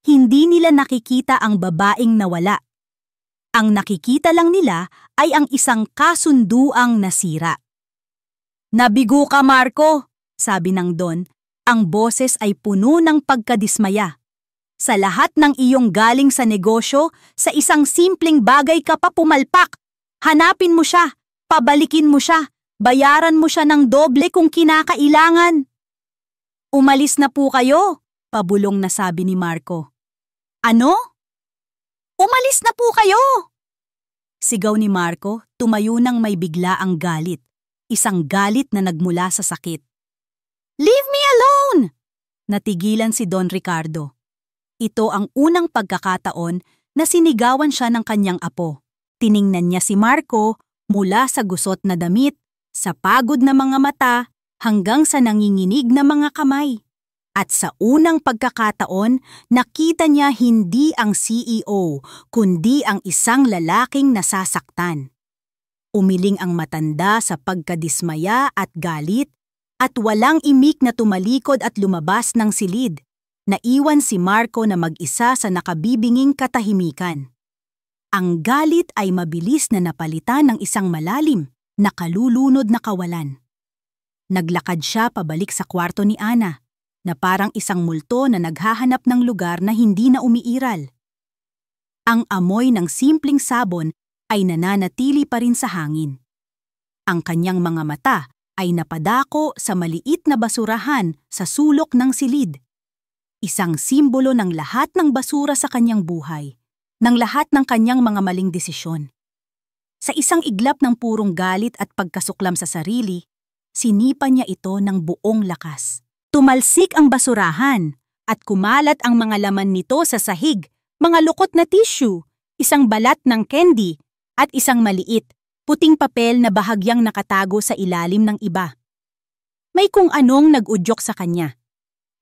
Speaker 1: Hindi nila nakikita ang babaeng nawala. Ang nakikita lang nila ay ang isang kasunduang nasira. Nabigo ka, Marco, sabi ng Don. Ang boses ay puno ng pagkadismaya. Sa lahat ng iyong galing sa negosyo, sa isang simpleng bagay ka pa pumalpak. Hanapin mo siya, pabalikin mo siya, bayaran mo siya ng doble kung kinakailangan. Umalis na po kayo, pabulong na sabi ni Marco. Ano? Umalis na po kayo! Sigaw ni Marco, tumayo nang may bigla ang galit. Isang galit na nagmula sa sakit. Leave me alone! Natigilan si Don Ricardo. Ito ang unang pagkakataon na sinigawan siya ng kanyang apo. Tiningnan niya si Marco mula sa gusot na damit, sa pagod na mga mata, hanggang sa nanginginig na mga kamay. At sa unang pagkakataon, nakita niya hindi ang CEO, kundi ang isang lalaking nasasaktan. Umiling ang matanda sa pagkadismaya at galit, at walang imik na tumalikod at lumabas ng silid. Naiwan si Marco na mag-isa sa nakabibinging katahimikan. Ang galit ay mabilis na napalitan ng isang malalim, nakalulunod na kawalan. Naglakad siya pabalik sa kwarto ni Ana, na parang isang multo na naghahanap ng lugar na hindi na umiiral. Ang amoy ng simpleng sabon ay nananatili pa rin sa hangin. Ang kanyang mga mata ay napadako sa maliit na basurahan sa sulok ng silid. Isang simbolo ng lahat ng basura sa kanyang buhay, ng lahat ng kanyang mga maling desisyon. Sa isang iglap ng purong galit at pagkasuklam sa sarili, sinipa niya ito ng buong lakas. Tumalsik ang basurahan at kumalat ang mga laman nito sa sahig, mga lukot na tissue, isang balat ng candy at isang maliit, puting papel na bahagyang nakatago sa ilalim ng iba. May kung anong nag-udyok sa kanya.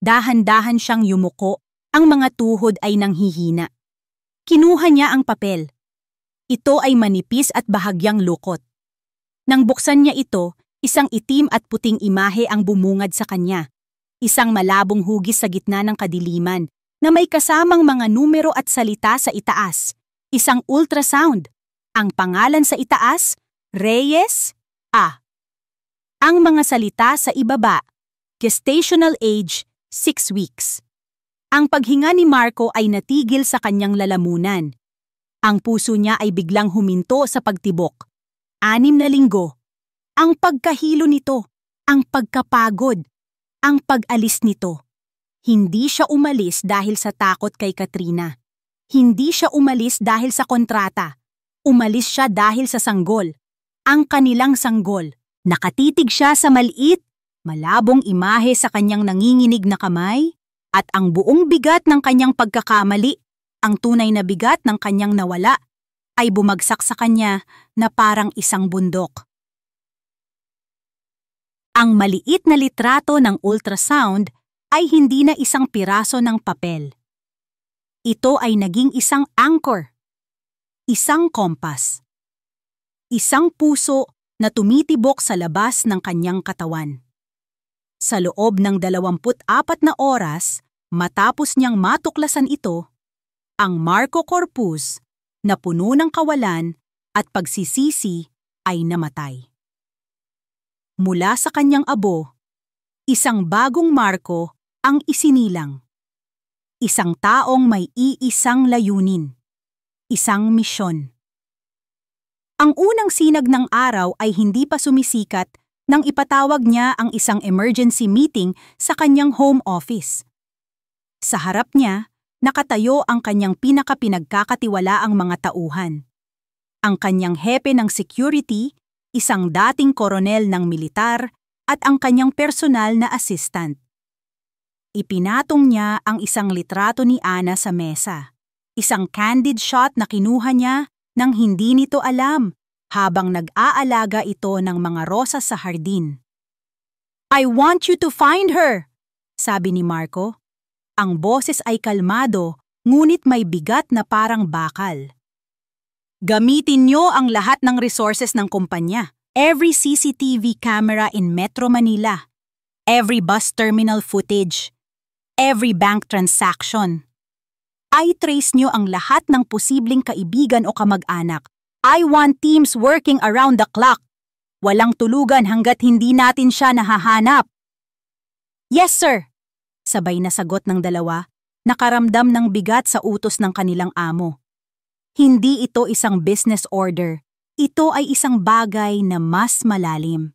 Speaker 1: Dahan-dahan siyang yumuko, ang mga tuhod ay nanghihina. Kinuha niya ang papel. Ito ay manipis at bahagyang lukot. Nang buksan niya ito, isang itim at puting imahe ang bumungad sa kanya. Isang malabong hugis sa gitna ng kadiliman na may kasamang mga numero at salita sa itaas. Isang ultrasound. Ang pangalan sa itaas, Reyes A. Ang mga salita sa ibaba, gestational age, 6 weeks. Ang paghinga ni Marco ay natigil sa kanyang lalamunan. Ang puso niya ay biglang huminto sa pagtibok. 6 na linggo. Ang pagkahilo nito, ang pagkapagod, ang pag-alis nito. Hindi siya umalis dahil sa takot kay Katrina. Hindi siya umalis dahil sa kontrata. Umalis siya dahil sa sanggol. Ang kanilang sanggol. Nakatitig siya sa maliit, malabong imahe sa kanyang nanginginig na kamay, at ang buong bigat ng kanyang pagkakamali, ang tunay na bigat ng kanyang nawala, ay bumagsak sa kanya na parang isang bundok. Ang maliit na litrato ng ultrasound ay hindi na isang piraso ng papel. Ito ay naging isang anchor, isang kompas, isang puso na tumitibok sa labas ng kanyang katawan. Sa loob ng 24 na oras, matapos niyang matuklasan ito, ang Marco Corpus, na puno ng kawalan at pagsisisi, ay namatay. Mula sa kanyang abo, isang bagong Marco ang isinilang. Isang taong may iisang layunin, isang misyon. Ang unang sinag ng araw ay hindi pa sumisikat nang ipatawag niya ang isang emergency meeting sa kanyang home office. Sa harap niya, nakatayo ang kanyang pinakapinagkakatiwalaang mga tauhan. Ang kanyang hepe ng security, isang dating koronel ng militar, at ang kanyang personal na assistant. Ipinatong niya ang isang litrato ni Ana sa mesa. Isang candid shot na kinuha niya nang hindi nito alam habang nag-aalaga ito ng mga rosas sa hardin. "I want you to find her," sabi ni Marco. Ang boses ay kalmado, ngunit may bigat na parang bakal. "Gamitin niyo ang lahat ng resources ng kumpanya. Every CCTV camera in Metro Manila, every bus terminal footage, every bank transaction. I-trace niyo ang lahat ng posibleng kaibigan o kamag-anak. I want teams working around the clock. Walang tulugan hanggat hindi natin siya nahahanap." "Yes, sir," sabay na sagot ng dalawa, nakaramdam ng bigat sa utos ng kanilang amo. Hindi ito isang business order. Ito ay isang bagay na mas malalim.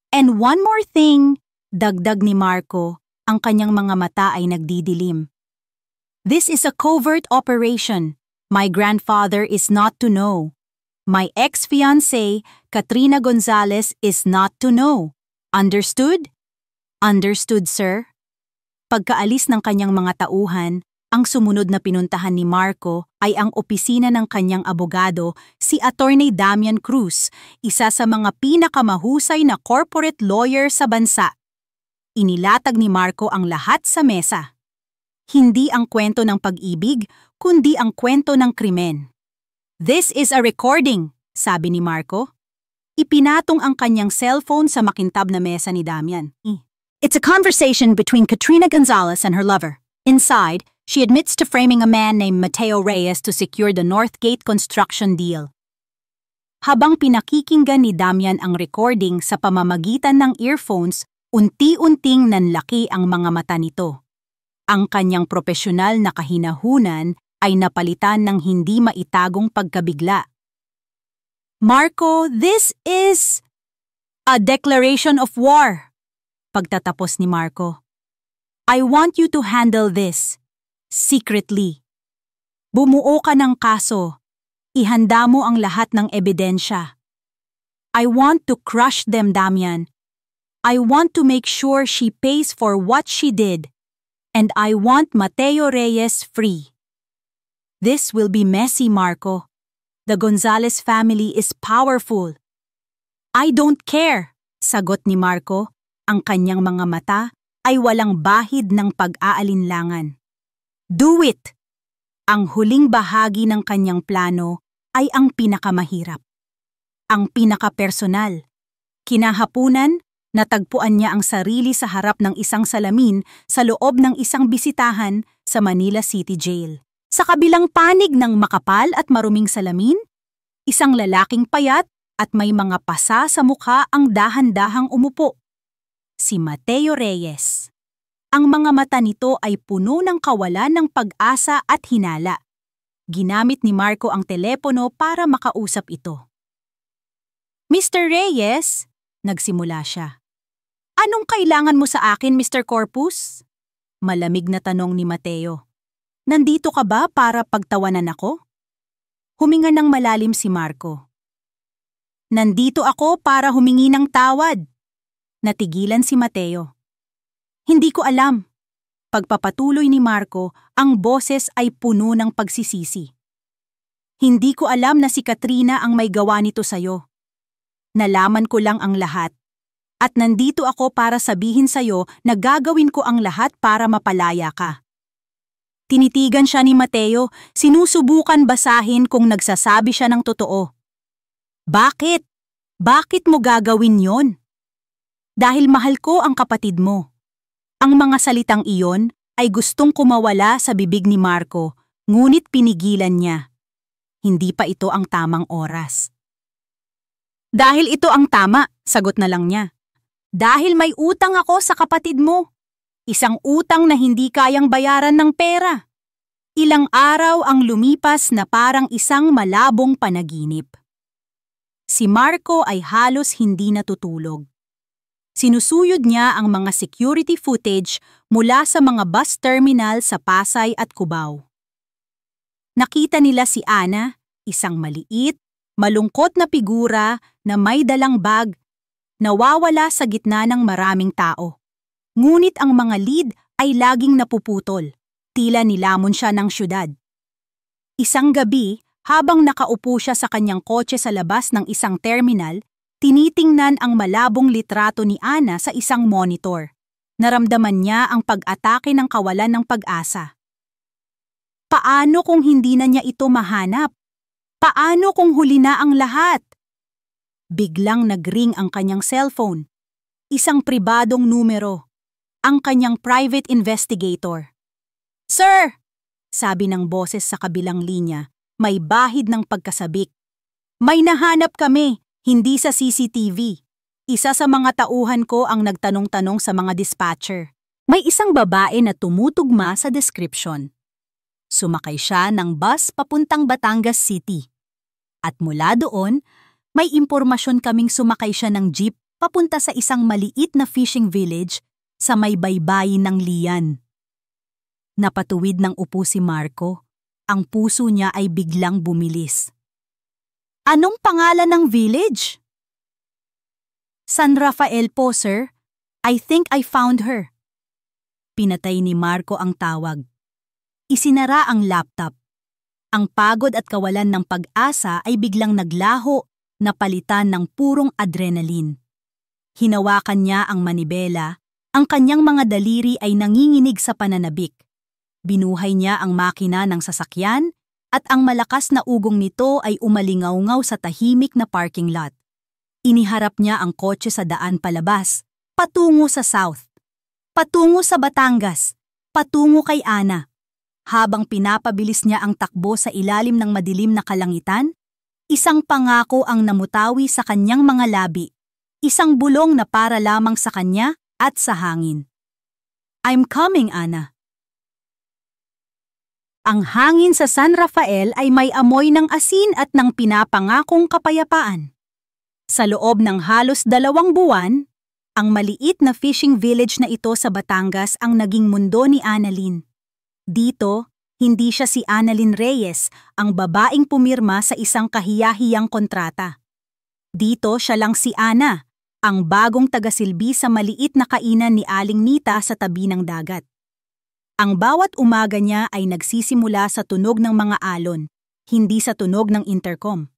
Speaker 1: And one more thing, dagdag ni Marco, ang kanyang mga mata ay nagdidilim. This is a covert operation. My grandfather is not to know. My ex-fiancée, Katrina Gonzalez, is not to know. Understood? Understood, sir. Pagkaalis ng kanyang mga tauhan, ang sumunod na pinuntahan ni Marco ay ang opisina ng kanyang abogado, si Attorney Damian Cruz, isa sa mga pinakamahusay na corporate lawyer sa bansa. Inilatag ni Marco ang lahat sa mesa. Hindi ang kwento ng pag-ibig, kundi ang kwento ng krimen. This is a recording, sabi ni Marco. Ipinatong ang kanyang cellphone sa makintab na mesa ni Damian. It's a conversation between Katrina Gonzalez and her lover. Inside, she admits to framing a man named Mateo Reyes to secure the Northgate construction deal. Habang pinakikinggan ni Damian ang recording sa pamamagitan ng earphones, unti-unting nanlaki ang mga mata nito. Ang kanyang propesyonal na kahinahunan ay napalitan ng hindi maitagong pagkabigla. Marco, this is a declaration of war. Pagtatapos ni Marco, I want you to handle this secretly. Bumuo ka ng kaso. Ihanda mo ang lahat ng ebidensya. I want to crush them, Damian. I want to make sure she pays for what she did. And I want Mateo Reyes free. This will be messy, Marco. The Gonzalez family is powerful. I don't care, sagot ni Marco. Ang kanyang mga mata ay walang bahid ng pag-aalinlangan. Do it! Ang huling bahagi ng kanyang plano ay ang pinakamahirap. Ang pinakapersonal. Kinahapunan, natagpuan niya ang sarili sa harap ng isang salamin sa loob ng isang bisitahan sa Manila City Jail. Sa kabilang panig ng makapal at maruming salamin, isang lalaking payat at may mga pasa sa mukha ang dahan-dahang umupo. Si Mateo Reyes. Ang mga mata nito ay puno ng kawalan ng pag-asa at hinala. Ginamit ni Marco ang telepono para makausap ito. Mr. Reyes, nagsimula siya. Anong kailangan mo sa akin, Mr. Corpus? Malamig na tanong ni Mateo. Nandito ka ba para pagtawanan ako? Huminga ng malalim si Marco. Nandito ako para humingi ng tawad. Natigilan si Mateo. Hindi ko alam. Pagpapatuloy ni Marco, ang boses ay puno ng pagsisisi. Hindi ko alam na si Katrina ang may gawa nito sa'yo. Nalaman ko lang ang lahat. At nandito ako para sabihin sa'yo na gagawin ko ang lahat para mapalaya ka. Tinitigan siya ni Mateo, sinusubukan basahin kung nagsasabi siya ng totoo. Bakit? Bakit mo gagawin yon? Dahil mahal ko ang kapatid mo. Ang mga salitang iyon ay gustong kumawala sa bibig ni Marco, ngunit pinigilan niya. Hindi pa ito ang tamang oras. Dahil ito ang tama, sagot na lang niya. Dahil may utang ako sa kapatid mo. Isang utang na hindi kayang bayaran ng pera. Ilang araw ang lumipas na parang isang malabong panaginip. Si Marco ay halos hindi natutulog. Sinusuyod niya ang mga security footage mula sa mga bus terminal sa Pasay at Cubao. Nakita nila si Ana, isang maliit, malungkot na figura na may dalang bag, nawawala sa gitna ng maraming tao. Ngunit ang mga lead ay laging napuputol, tila nilamon siya ng syudad. Isang gabi, habang nakaupo siya sa kanyang kotse sa labas ng isang terminal, tinitingnan ang malabong litrato ni Ana sa isang monitor. Naramdaman niya ang pag-atake ng kawalan ng pag-asa. Paano kung hindi na niya ito mahanap? Paano kung huli na ang lahat? Biglang nag-ring ang kanyang cellphone. Isang pribadong numero. Ang kanyang private investigator. Sir! Sabi ng boses sa kabilang linya, may bahid ng pagkasabik. May nahanap kami, hindi sa CCTV. Isa sa mga tauhan ko ang nagtanong-tanong sa mga dispatcher. May isang babae na tumutugma sa description. Sumakay siya ng bus papuntang Batangas City. At mula doon, may impormasyon kaming sumakay siya ng jeep papunta sa isang maliit na fishing village sa may baybayin ng Lian. Napatuwid ng upo si Marco. Ang puso niya ay biglang bumilis. Anong pangalan ng village? San Rafael po, sir. I think I found her. Pinatay ni Marco ang tawag. Isinara ang laptop. Ang pagod at kawalan ng pag-asa ay biglang naglaho, napalitan ng purong adrenaline. Hinawakan niya ang manibela, ang kanyang mga daliri ay nanginginig sa pananabik. Binuhay niya ang makina ng sasakyan at ang malakas na ugong nito ay umalingaw-ngaw sa tahimik na parking lot. Iniharap niya ang kotse sa daan palabas, patungo sa south. Patungo sa Batangas, patungo kay Ana. Habang pinapabilis niya ang takbo sa ilalim ng madilim na kalangitan, isang pangako ang namutawi sa kanyang mga labi, isang bulong na para lamang sa kanya at sa hangin. I'm coming, Ana. Ang hangin sa San Rafael ay may amoy ng asin at ng pinapangakong kapayapaan. Sa loob ng halos 2 buwan, ang maliit na fishing village na ito sa Batangas ang naging mundo ni Annalyn. Dito, hindi siya si Annalyn Reyes, ang babaeng pumirma sa isang kahiyahiyang kontrata. Dito siya lang si Ana, ang bagong tagasilbi sa maliit na kainan ni Aling Nita sa tabi ng dagat. Ang bawat umaga niya ay nagsisimula sa tunog ng mga alon, hindi sa tunog ng intercom.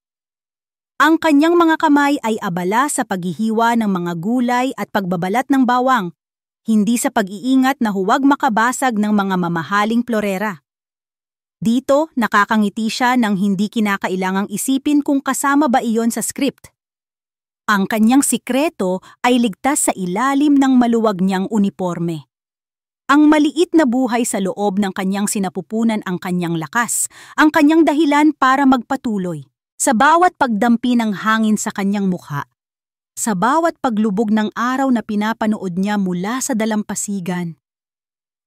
Speaker 1: Ang kanyang mga kamay ay abala sa paghihiwa ng mga gulay at pagbabalat ng bawang, hindi sa pag-iingat na huwag makabasag ng mga mamahaling florera. Dito, nakakangiti siya nang hindi kinakailangang isipin kung kasama ba iyon sa script. Ang kanyang sikreto ay ligtas sa ilalim ng maluwag niyang uniporme. Ang maliit na buhay sa loob ng kanyang sinapupunan ang kanyang lakas, ang kanyang dahilan para magpatuloy. Sa bawat pagdampi ng hangin sa kanyang mukha, sa bawat paglubog ng araw na pinapanood niya mula sa dalampasigan,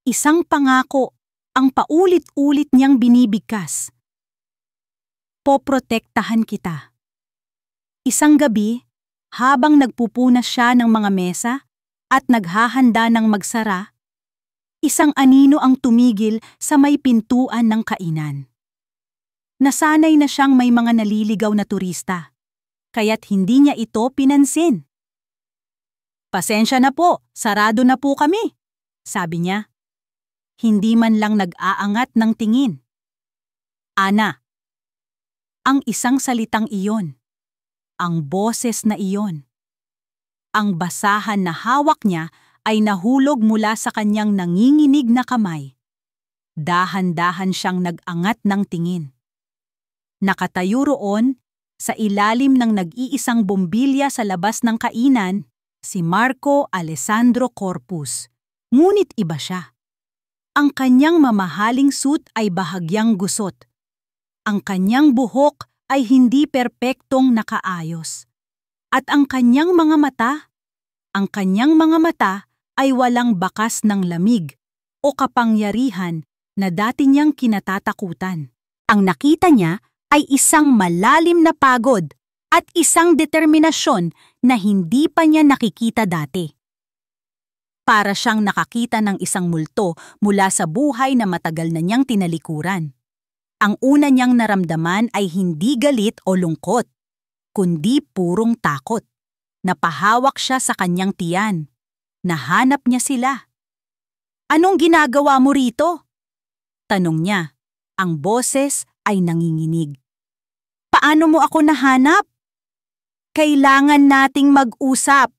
Speaker 1: isang pangako ang paulit-ulit niyang binibigkas. Poprotektahan kita. Isang gabi, habang nagpupunas siya ng mga mesa at naghahanda ng magsara, isang anino ang tumigil sa may pintuan ng kainan. Nasanay na siyang may mga naliligaw na turista, kaya't hindi niya ito pinansin. Pasensya na po, sarado na po kami, sabi niya. Hindi man lang nag-aangat ng tingin. Ana, ang isang salitang iyon, ang boses na iyon, ang basahan na hawak niya ay nahulog mula sa kanyang nanginginig na kamay. Dahan-dahan siyang nag-angat ng tingin. Nakatayo roon, sa ilalim ng nag-iisang bombilya sa labas ng kainan, si Marco Alessandro Corpus. Ngunit iba siya. Ang kanyang mamahaling suit ay bahagyang gusot. Ang kanyang buhok ay hindi perpektong nakaayos. At ang kanyang mga mata ay walang bakas ng lamig o kapangyarihan na dati niyang kinatatakutan. Ang nakita niya ay isang malalim na pagod at isang determinasyon na hindi pa niya nakikita dati. Para siyang nakakita ng isang multo mula sa buhay na matagal na niyang tinalikuran. Ang una niyang naramdaman ay hindi galit o lungkot, kundi purong takot. Napahawak siya sa kanyang tiyan. Nahanap niya sila. Anong ginagawa mo rito? Tanong niya. Ang boses ay nanginginig. Paano mo ako nahanap? Kailangan nating mag-usap,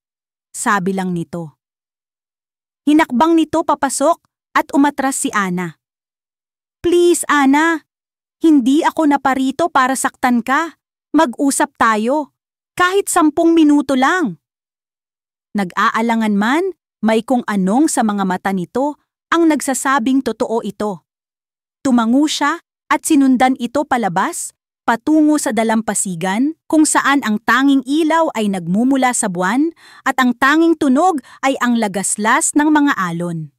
Speaker 1: sabi lang nito. Hinakbang nito papasok at umatras si Ana. Please, Ana. Hindi ako naparito para saktan ka. Mag-usap tayo. Kahit 10 minuto lang. Nag-aalangan man, may kung anong sa mga mata nito ang nagsasabing totoo ito. Tumango siya at sinundan ito palabas, patungo sa dalampasigan kung saan ang tanging ilaw ay nagmumula sa buwan at ang tanging tunog ay ang lagaslas ng mga alon.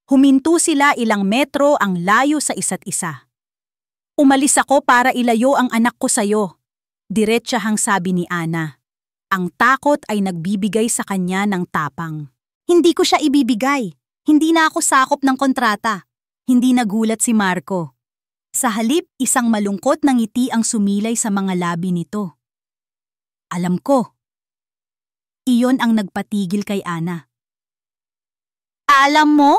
Speaker 1: Huminto sila ilang metro ang layo sa isa't isa. Umalis ako para ilayo ang anak ko sa'yo, diretsahang sabi ni Ana. Ang takot ay nagbibigay sa kanya ng tapang. Hindi ko siya ibibigay. Hindi na ako sakop ng kontrata. Hindi nagulat si Marco. Sa halip, isang malungkot na ngiti ang sumilay sa mga labi nito. Alam ko. Iyon ang nagpatigil kay Ana. Alam mo?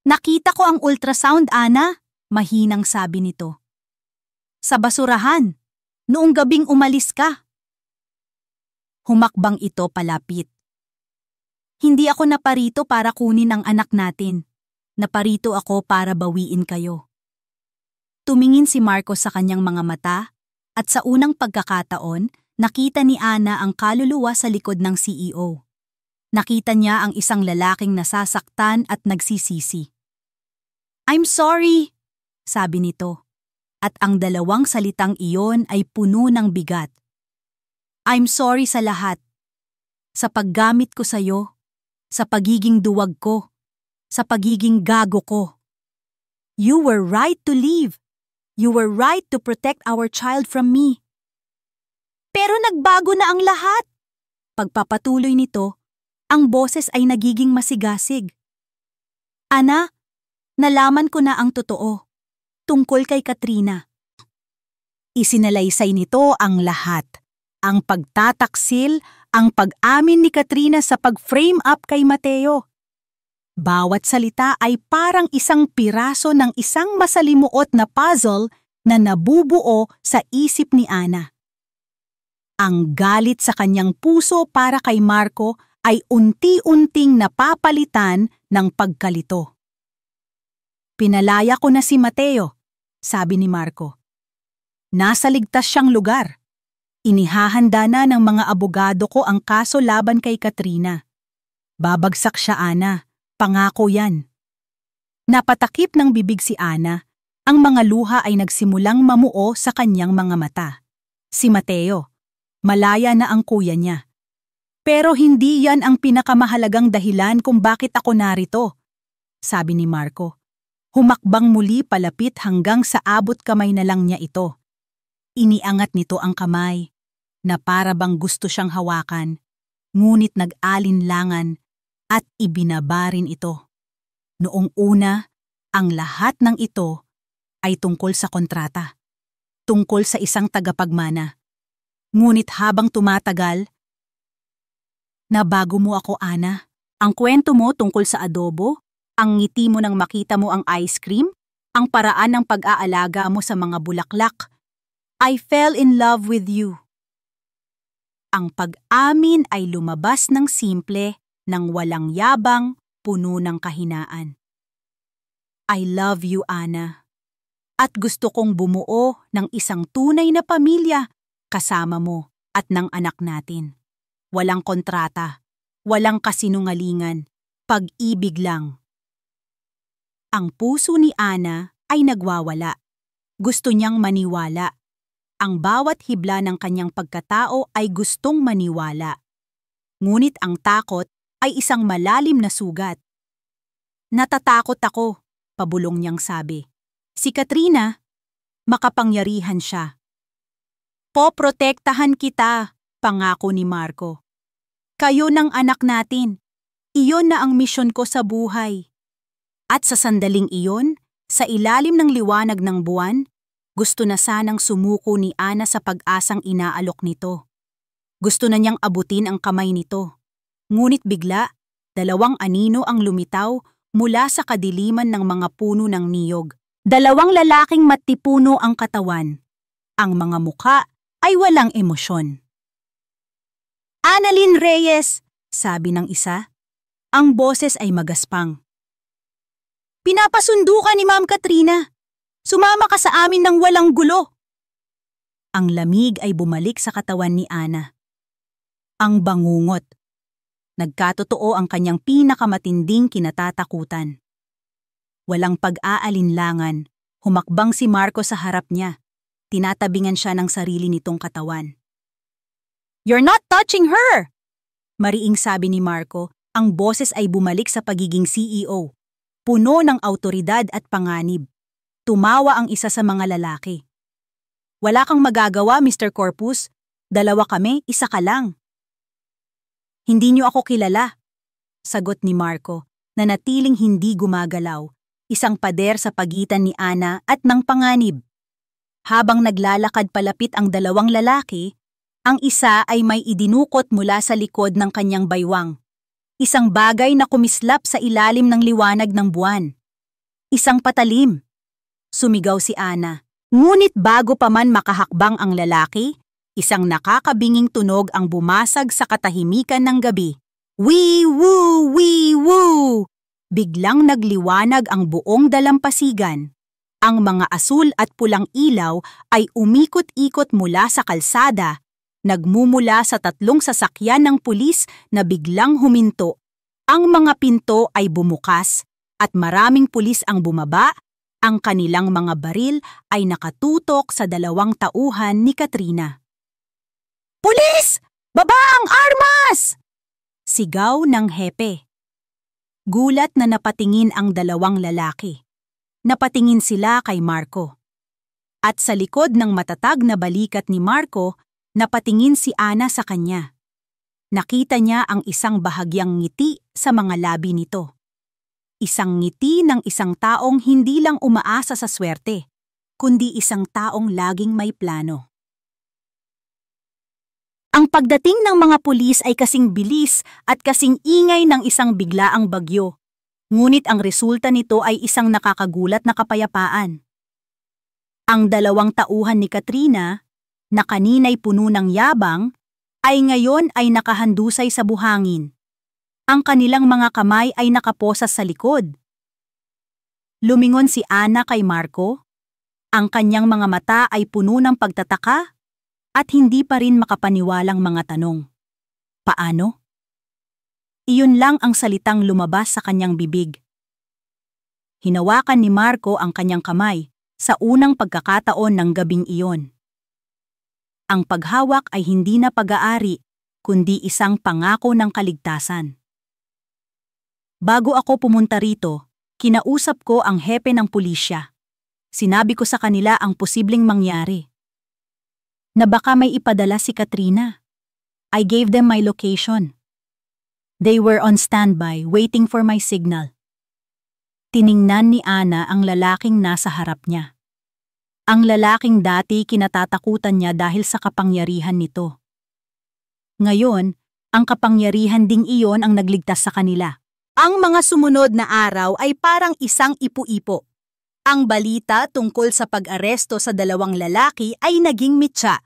Speaker 1: Nakita ko ang ultrasound, Ana, mahinang sabi nito. Sa basurahan, noong gabing umalis ka. Humakbang ito palapit. Hindi ako naparito para kunin ang anak natin. Naparito ako para bawiin kayo. Tumingin si Marco sa kanyang mga mata at sa unang pagkakataon, nakita ni Ana ang kaluluwa sa likod ng CEO. Nakita niya ang isang lalaking nasasaktan at nagsisisi. I'm sorry, sabi nito. At ang dalawang salitang iyon ay puno ng bigat. I'm sorry sa lahat. Sa paggamit ko sa'yo, sa pagiging duwag ko, sa pagiging gago ko. You were right to leave. You were right to protect our child from me. Pero nagbago na ang lahat. Pagpapatuloy nito, ang boses ay nagiging masigasig. Ana, nalaman ko na ang totoo. Tungkol kay Katrina. Isinalaysay nito ang lahat. Ang pagtataksil, ang pag-amin ni Katrina sa pag-frame up kay Mateo. Bawat salita ay parang isang piraso ng isang masalimuot na puzzle na nabubuo sa isip ni Ana. Ang galit sa kanyang puso para kay Marco ay unti-unting napapalitan ng pagkalito. Pinalaya ko na si Mateo, sabi ni Marco. Nasa ligtas siyang lugar. Inihahanda na ng mga abogado ko ang kaso laban kay Katrina. Babagsak siya, Ana. Pangako yan. Napatakip ng bibig si Ana. Ang mga luha ay nagsimulang mamuo sa kanyang mga mata. Si Mateo. Malaya na ang kuya niya. Pero hindi yan ang pinakamahalagang dahilan kung bakit ako narito, sabi ni Marco. Humakbang muli palapit hanggang sa abot kamay na lang niya ito. Iniangat nito ang kamay na para bang gusto siyang hawakan, ngunit nag-alinlangan at ibinaba rin ito. Noong una, ang lahat ng ito ay tungkol sa kontrata, tungkol sa isang tagapagmana. Ngunit habang tumatagal, nabago mo ako, Ana. Ang kwento mo tungkol sa adobo, ang ngiti mo nang makita mo ang ice cream, ang paraan ng pag-aalaga mo sa mga bulaklak. I fell in love with you. Ang pag-amin ay lumabas ng simple, ng walang yabang, puno ng kahinaan. I love you, Ana. At gusto kong bumuo ng isang tunay na pamilya kasama mo at ng anak natin. Walang kontrata, walang kasinungalingan, pag-ibig lang. Ang puso ni Ana ay nagwawala. Gusto niyang maniwala. Ang bawat hibla ng kanyang pagkatao ay gustong maniwala. Ngunit ang takot ay isang malalim na sugat. Natatakot ako, pabulong niyang sabi. Si Katrina, makapangyarihan siya. Poprotektahan kita, pangako ni Marco. Kayo ng anak natin. Iyon na ang misyon ko sa buhay. At sa sandaling iyon, sa ilalim ng liwanag ng buwan, gusto na sanang sumuko ni Ana sa pag-asang inaalok nito. Gusto na niyang abutin ang kamay nito. Ngunit bigla, dalawang anino ang lumitaw mula sa kadiliman ng mga puno ng niyog. Dalawang lalaking matipuno ang katawan. Ang mga muka ay walang emosyon. Annalyn Reyes, sabi ng isa. Ang boses ay magaspang. Pinapasundo ka ni Ma'am Katrina. Sumama ka sa amin ng walang gulo. Ang lamig ay bumalik sa katawan ni Ana. Ang bangungot. Nagkatotoo ang kanyang pinakamatinding kinatatakutan. Walang pag-aalinlangan, humakbang si Marco sa harap niya. Tinatabingan siya ng sarili nitong katawan. You're not touching her! Mariing sabi ni Marco Ang boses ay bumalik sa pagiging CEO, puno ng awtoridad at panganib. Tumawa ang isa sa mga lalaki. Wala kang magagawa, Mr. Corpus. Dalawa kami, isa ka lang. Hindi niyo ako kilala, sagot ni Marco, na natiling hindi gumagalaw, isang pader sa pagitan ni Ana at ng panganib. Habang naglalakad palapit ang dalawang lalaki, ang isa ay may idinukot mula sa likod ng kanyang baywang. Isang bagay na kumislap sa ilalim ng liwanag ng buwan. Isang patalim. Sumigaw si Ana. Ngunit bago pa man makahakbang ang lalaki, isang nakakabinging tunog ang bumasag sa katahimikan ng gabi. Wee woo! Wee woo! Biglang nagliwanag ang buong dalampasigan. Ang mga asul at pulang ilaw ay umikot-ikot mula sa kalsada, nagmumula sa 3 sasakyan ng pulis na biglang huminto. Ang mga pinto ay bumukas at maraming pulis ang bumaba. Ang kanilang mga baril ay nakatutok sa 2 tauhan ni Katrina. Pulis! Baba ang armas! Sigaw ng hepe. Gulat na napatingin ang 2 lalaki. Napatingin sila kay Marco. At sa likod ng matatag na balikat ni Marco, napatingin si Ana sa kanya. Nakita niya ang isang bahagyang ngiti sa mga labi nito. Isang ngiti ng isang taong hindi lang umaasa sa swerte, kundi isang taong laging may plano. Ang pagdating ng mga pulis ay kasing bilis at kasing ingay ng isang biglaang bagyo. Ngunit ang resulta nito ay isang nakakagulat na kapayapaan. Ang 2 tauhan ni Katrina, na kanina'y puno ng yabang, ay ngayon ay nakahandusay sa buhangin. Ang kanilang mga kamay ay nakaposas sa likod. Lumingon si Ana kay Marco. Ang kanyang mga mata ay puno ng pagtataka at hindi pa rin makapaniwalang mga tanong. Paano? Iyon lang ang salitang lumabas sa kanyang bibig. Hinawakan ni Marco ang kanyang kamay sa unang pagkakataon ng gabing iyon. Ang paghawak ay hindi na pag-aari, kundi isang pangako ng kaligtasan. Bago ako pumunta rito, kinausap ko ang hepe ng pulisya. Sinabi ko sa kanila ang posibleng mangyari. Na baka may ipadala si Katrina. I gave them my location. They were on standby, waiting for my signal. Tiningnan ni Ana ang lalaking nasa harap niya. Ang lalaking dati kinatatakutan niya dahil sa kapangyarihan nito. Ngayon, ang kapangyarihan ding iyon ang nagligtas sa kanila. Ang mga sumunod na araw ay parang isang ipu-ipo. Ang balita tungkol sa pag-aresto sa 2 lalaki ay naging mitsa.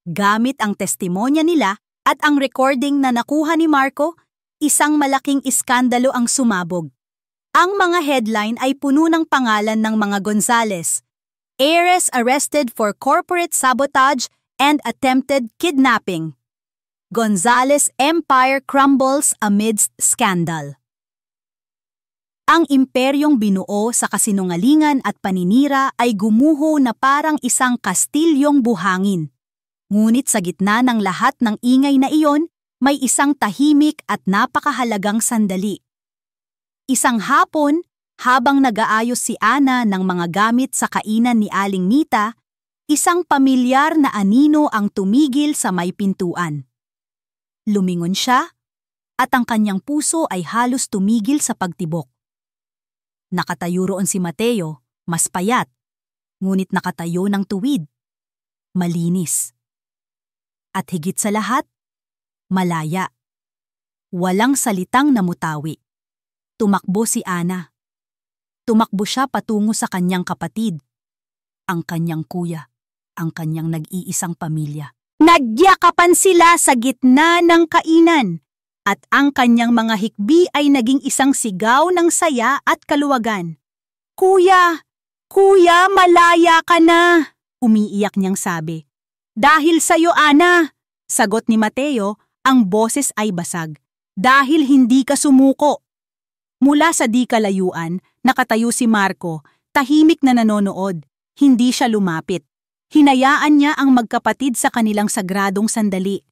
Speaker 1: Gamit ang testimonya nila at ang recording na nakuha ni Marco, isang malaking iskandalo ang sumabog. Ang mga headline ay puno ng pangalan ng mga Gonzales. Heiress arrested for corporate sabotage and attempted kidnapping. Gonzales empire crumbles amidst scandal. Ang imperyong binuo sa kasinungalingan at paninira ay gumuho na parang isang kastilyong buhangin. Ngunit sa gitna ng lahat ng ingay na iyon, may isang tahimik at napakahalagang sandali. Isang hapon, habang nag-aayos si Ana ng mga gamit sa kainan ni Aling Nita, isang pamilyar na anino ang tumigil sa may pintuan. Lumingon siya, at ang kanyang puso ay halos tumigil sa pagtibok. Nakatayo roon si Mateo, mas payat, ngunit nakatayo ng tuwid, malinis. At higit sa lahat, malaya. Walang salitang namutawi. Tumakbo si Ana. Tumakbo siya patungo sa kanyang kapatid, ang kanyang kuya, ang kanyang nag-iisang pamilya. Nagyakapan sila sa gitna ng kainan, at ang kanyang mga hikbi ay naging isang sigaw ng saya at kaluwagan. Kuya! Kuya, malaya ka na! Umiiyak niyang sabi. Dahil sa'yo, Ana! Sagot ni Mateo, ang boses ay basag. Dahil hindi ka sumuko. Mula sa di kalayuan, nakatayo si Marco, tahimik na nanonood. Hindi siya lumapit. Hinayaan niya ang magkapatid sa kanilang sagradong sandali.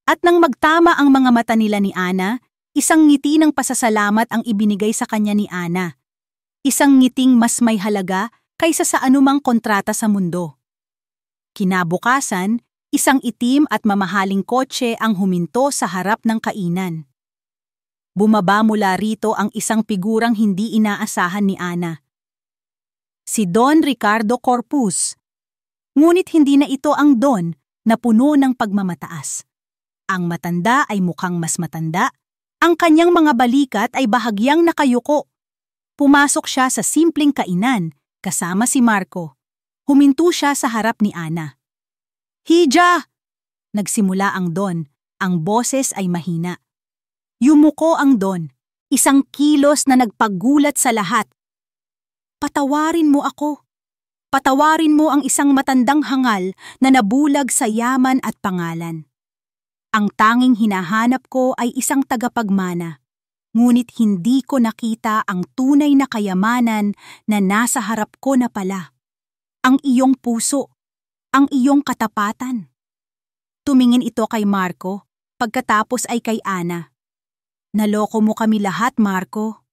Speaker 1: At nang magtama ang mga mata nila ni Ana, Isang ngiti ng pasasalamat ang ibinigay sa kanya ni Ana. Isang ngiting mas may halaga kaysa sa anumang kontrata sa mundo. Kinabukasan, isang itim at mamahaling kotse ang huminto sa harap ng kainan. Bumaba mula rito ang isang figurang hindi inaasahan ni Ana. Si Don Ricardo Corpus. Ngunit hindi na ito ang Don na puno ng pagmamataas. Ang matanda ay mukhang mas matanda. Ang kanyang mga balikat ay bahagyang nakayuko. Pumasok siya sa simpleng kainan kasama si Marco. Huminto siya sa harap ni Ana. "Hija!" Nagsimula ang Don. Ang boses ay mahina. Yumuko ang Don, isang kilos na nagpagulat sa lahat. "Patawarin mo ako. Patawarin mo ang isang matandang hangal na nabulag sa yaman at pangalan. Ang tanging hinahanap ko ay isang tagapagmana, ngunit hindi ko nakita ang tunay na kayamanan na nasa harap ko na pala. Ang iyong puso, ang iyong katapatan." Tumingin ito kay Marco, pagkatapos ay kay Ana. "Naloko mo kami lahat, Marco.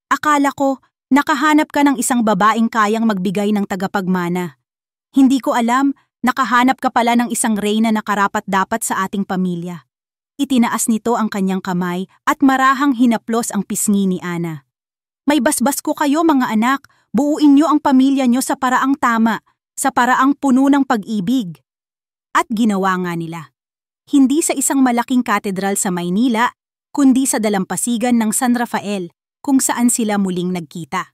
Speaker 1: Akala ko, nakahanap ka ng isang babaeng kayang magbigay ng tagapagmana. Hindi ko alam, nakahanap ka pala ng isang reyna na karapat-dapat sa ating pamilya." Itinaas nito ang kanyang kamay at marahang hinaplos ang pisngi ni Ana. "May basbas ko kayo, mga anak. Buuin niyo ang pamilya niyo sa paraang tama, sa paraang puno ng pag-ibig." At ginawa nga nila. Hindi sa isang malaking katedral sa Maynila, kundi sa dalampasigan ng San Rafael, kung saan sila muling nagkita.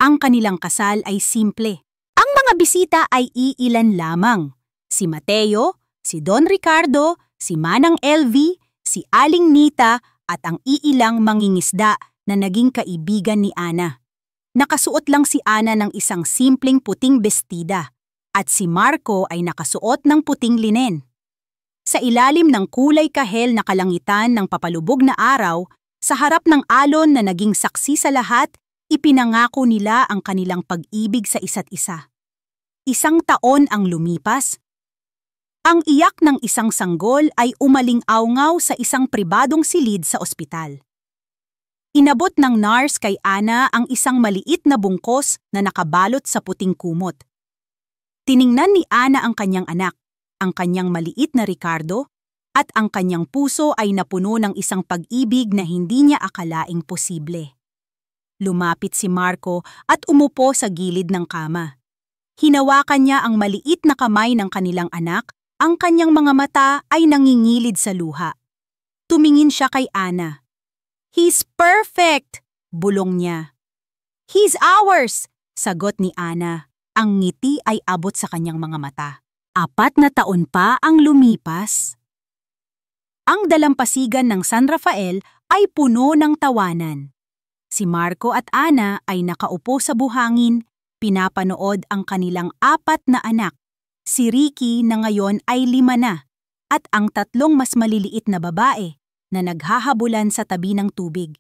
Speaker 1: Ang kanilang kasal ay simple. Ang mga bisita ay iilan lamang. Si Mateo, si Don Ricardo, si Manang LV, si Aling Nita at ang iilang mangingisda na naging kaibigan ni Ana. Nakasuot lang si Ana ng isang simpleng puting bestida at si Marco ay nakasuot ng puting linen. Sa ilalim ng kulay kahel na kalangitan ng papalubog na araw, sa harap ng alon na naging saksi sa lahat, ipinangako nila ang kanilang pag-ibig sa isa't isa. Isang taon ang lumipas. Ang iyak ng isang sanggol ay umaling-awngaw sa isang pribadong silid sa ospital. Inabot ng nurse kay Ana ang isang maliit na bungkos na nakabalot sa puting kumot. Tiningnan ni Ana ang kanyang anak, ang kanyang maliit na Ricardo, at ang kanyang puso ay napuno ng isang pag-ibig na hindi niya akalaing posible. Lumapit si Marco at umupo sa gilid ng kama. Hinawakan niya ang maliit na kamay ng kanilang anak, ang kanyang mga mata ay nangingilid sa luha. Tumingin siya kay Ana. "He's perfect!" bulong niya. "He's ours!" sagot ni Ana. Ang ngiti ay abot sa kanyang mga mata. 4 na taon pa ang lumipas. Ang dalampasigan ng San Rafael ay puno ng tawanan. Si Marco at Ana ay nakaupo sa buhangin, pinapanood ang kanilang 4 na anak. Si Ricky na ngayon ay 5 na, at ang 3 mas maliliit na babae na naghahabulan sa tabi ng tubig.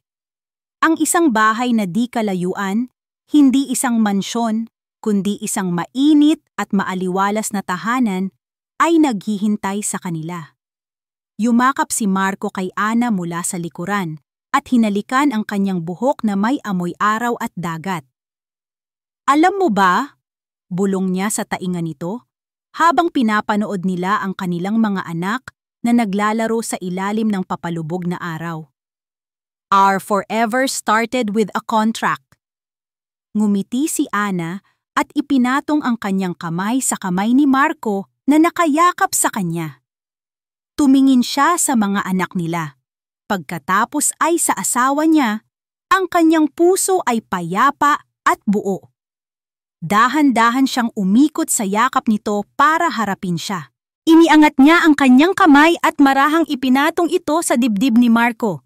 Speaker 1: Ang isang bahay na di kalayuan, hindi isang mansyon, kundi isang mainit at maaliwalas na tahanan, ay naghihintay sa kanila. Yumakap si Marco kay Ana mula sa likuran at hinalikan ang kanyang buhok na may amoy araw at dagat. "Alam mo ba?" bulong niya sa tainga nito, habang pinapanood nila ang kanilang mga anak na naglalaro sa ilalim ng papalubog na araw. "Our forever started with a contract." Ngumiti si Ana at ipinatong ang kanyang kamay sa kamay ni Marco na nakayakap sa kanya. Tumingin siya sa mga anak nila. Pagkatapos ay sa asawa niya, ang kanyang puso ay payapa at buo. Dahan-dahan siyang umikot sa yakap nito para harapin siya. Iniangat niya ang kanyang kamay at marahang ipinatong ito sa dibdib ni Marco,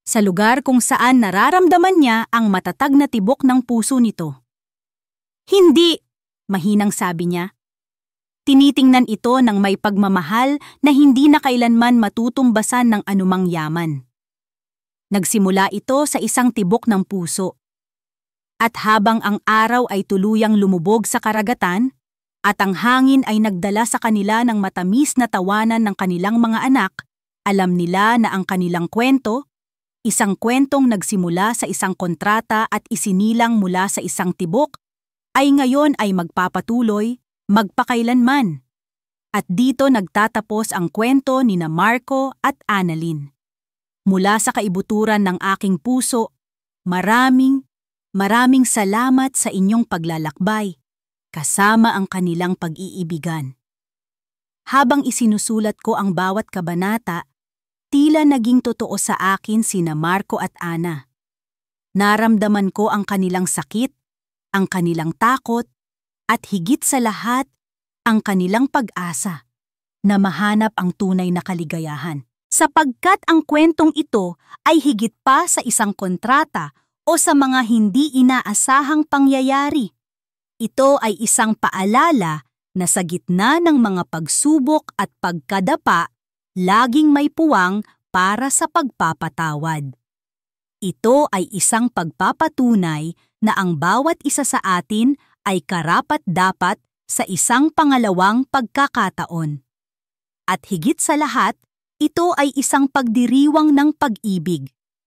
Speaker 1: sa lugar kung saan nararamdaman niya ang matatag na tibok ng puso nito. "Hindi!" mahinang sabi niya. Tinitingnan ito ng may pagmamahal na hindi na kailanman matutumbasan ng anumang yaman. Nagsimula ito sa isang tibok ng puso. At habang ang araw ay tuluyang lumubog sa karagatan, at ang hangin ay nagdala sa kanila ng matamis na tawanan ng kanilang mga anak, alam nila na ang kanilang kwento, Isang kwentong nagsimula sa isang kontrata at isinilang mula sa isang tibok ay ngayon ay magpapatuloy, magpakailanman. At dito nagtatapos ang kwento nina Marco at Annalyn. Mula sa kaibuturan ng aking puso, maraming salamat sa inyong paglalakbay, kasama ang kanilang pag-iibigan. Habang isinusulat ko ang bawat kabanata, tila naging totoo sa akin sina Marco at Ana. Naramdaman ko ang kanilang sakit, ang kanilang takot, at higit sa lahat, ang kanilang pag-asa na mahanap ang tunay na kaligayahan. Sapagkat ang kwentong ito ay higit pa sa isang kontrata o sa mga hindi inaasahang pangyayari. Ito ay isang paalala na sa gitna ng mga pagsubok at pagkadapa, laging may puwang para sa pagpapatawad. Ito ay isang pagpapatunay na ang bawat isa sa atin ay karapat-dapat sa isang pangalawang pagkakataon. At higit sa lahat, ito ay isang pagdiriwang ng pag-ibig.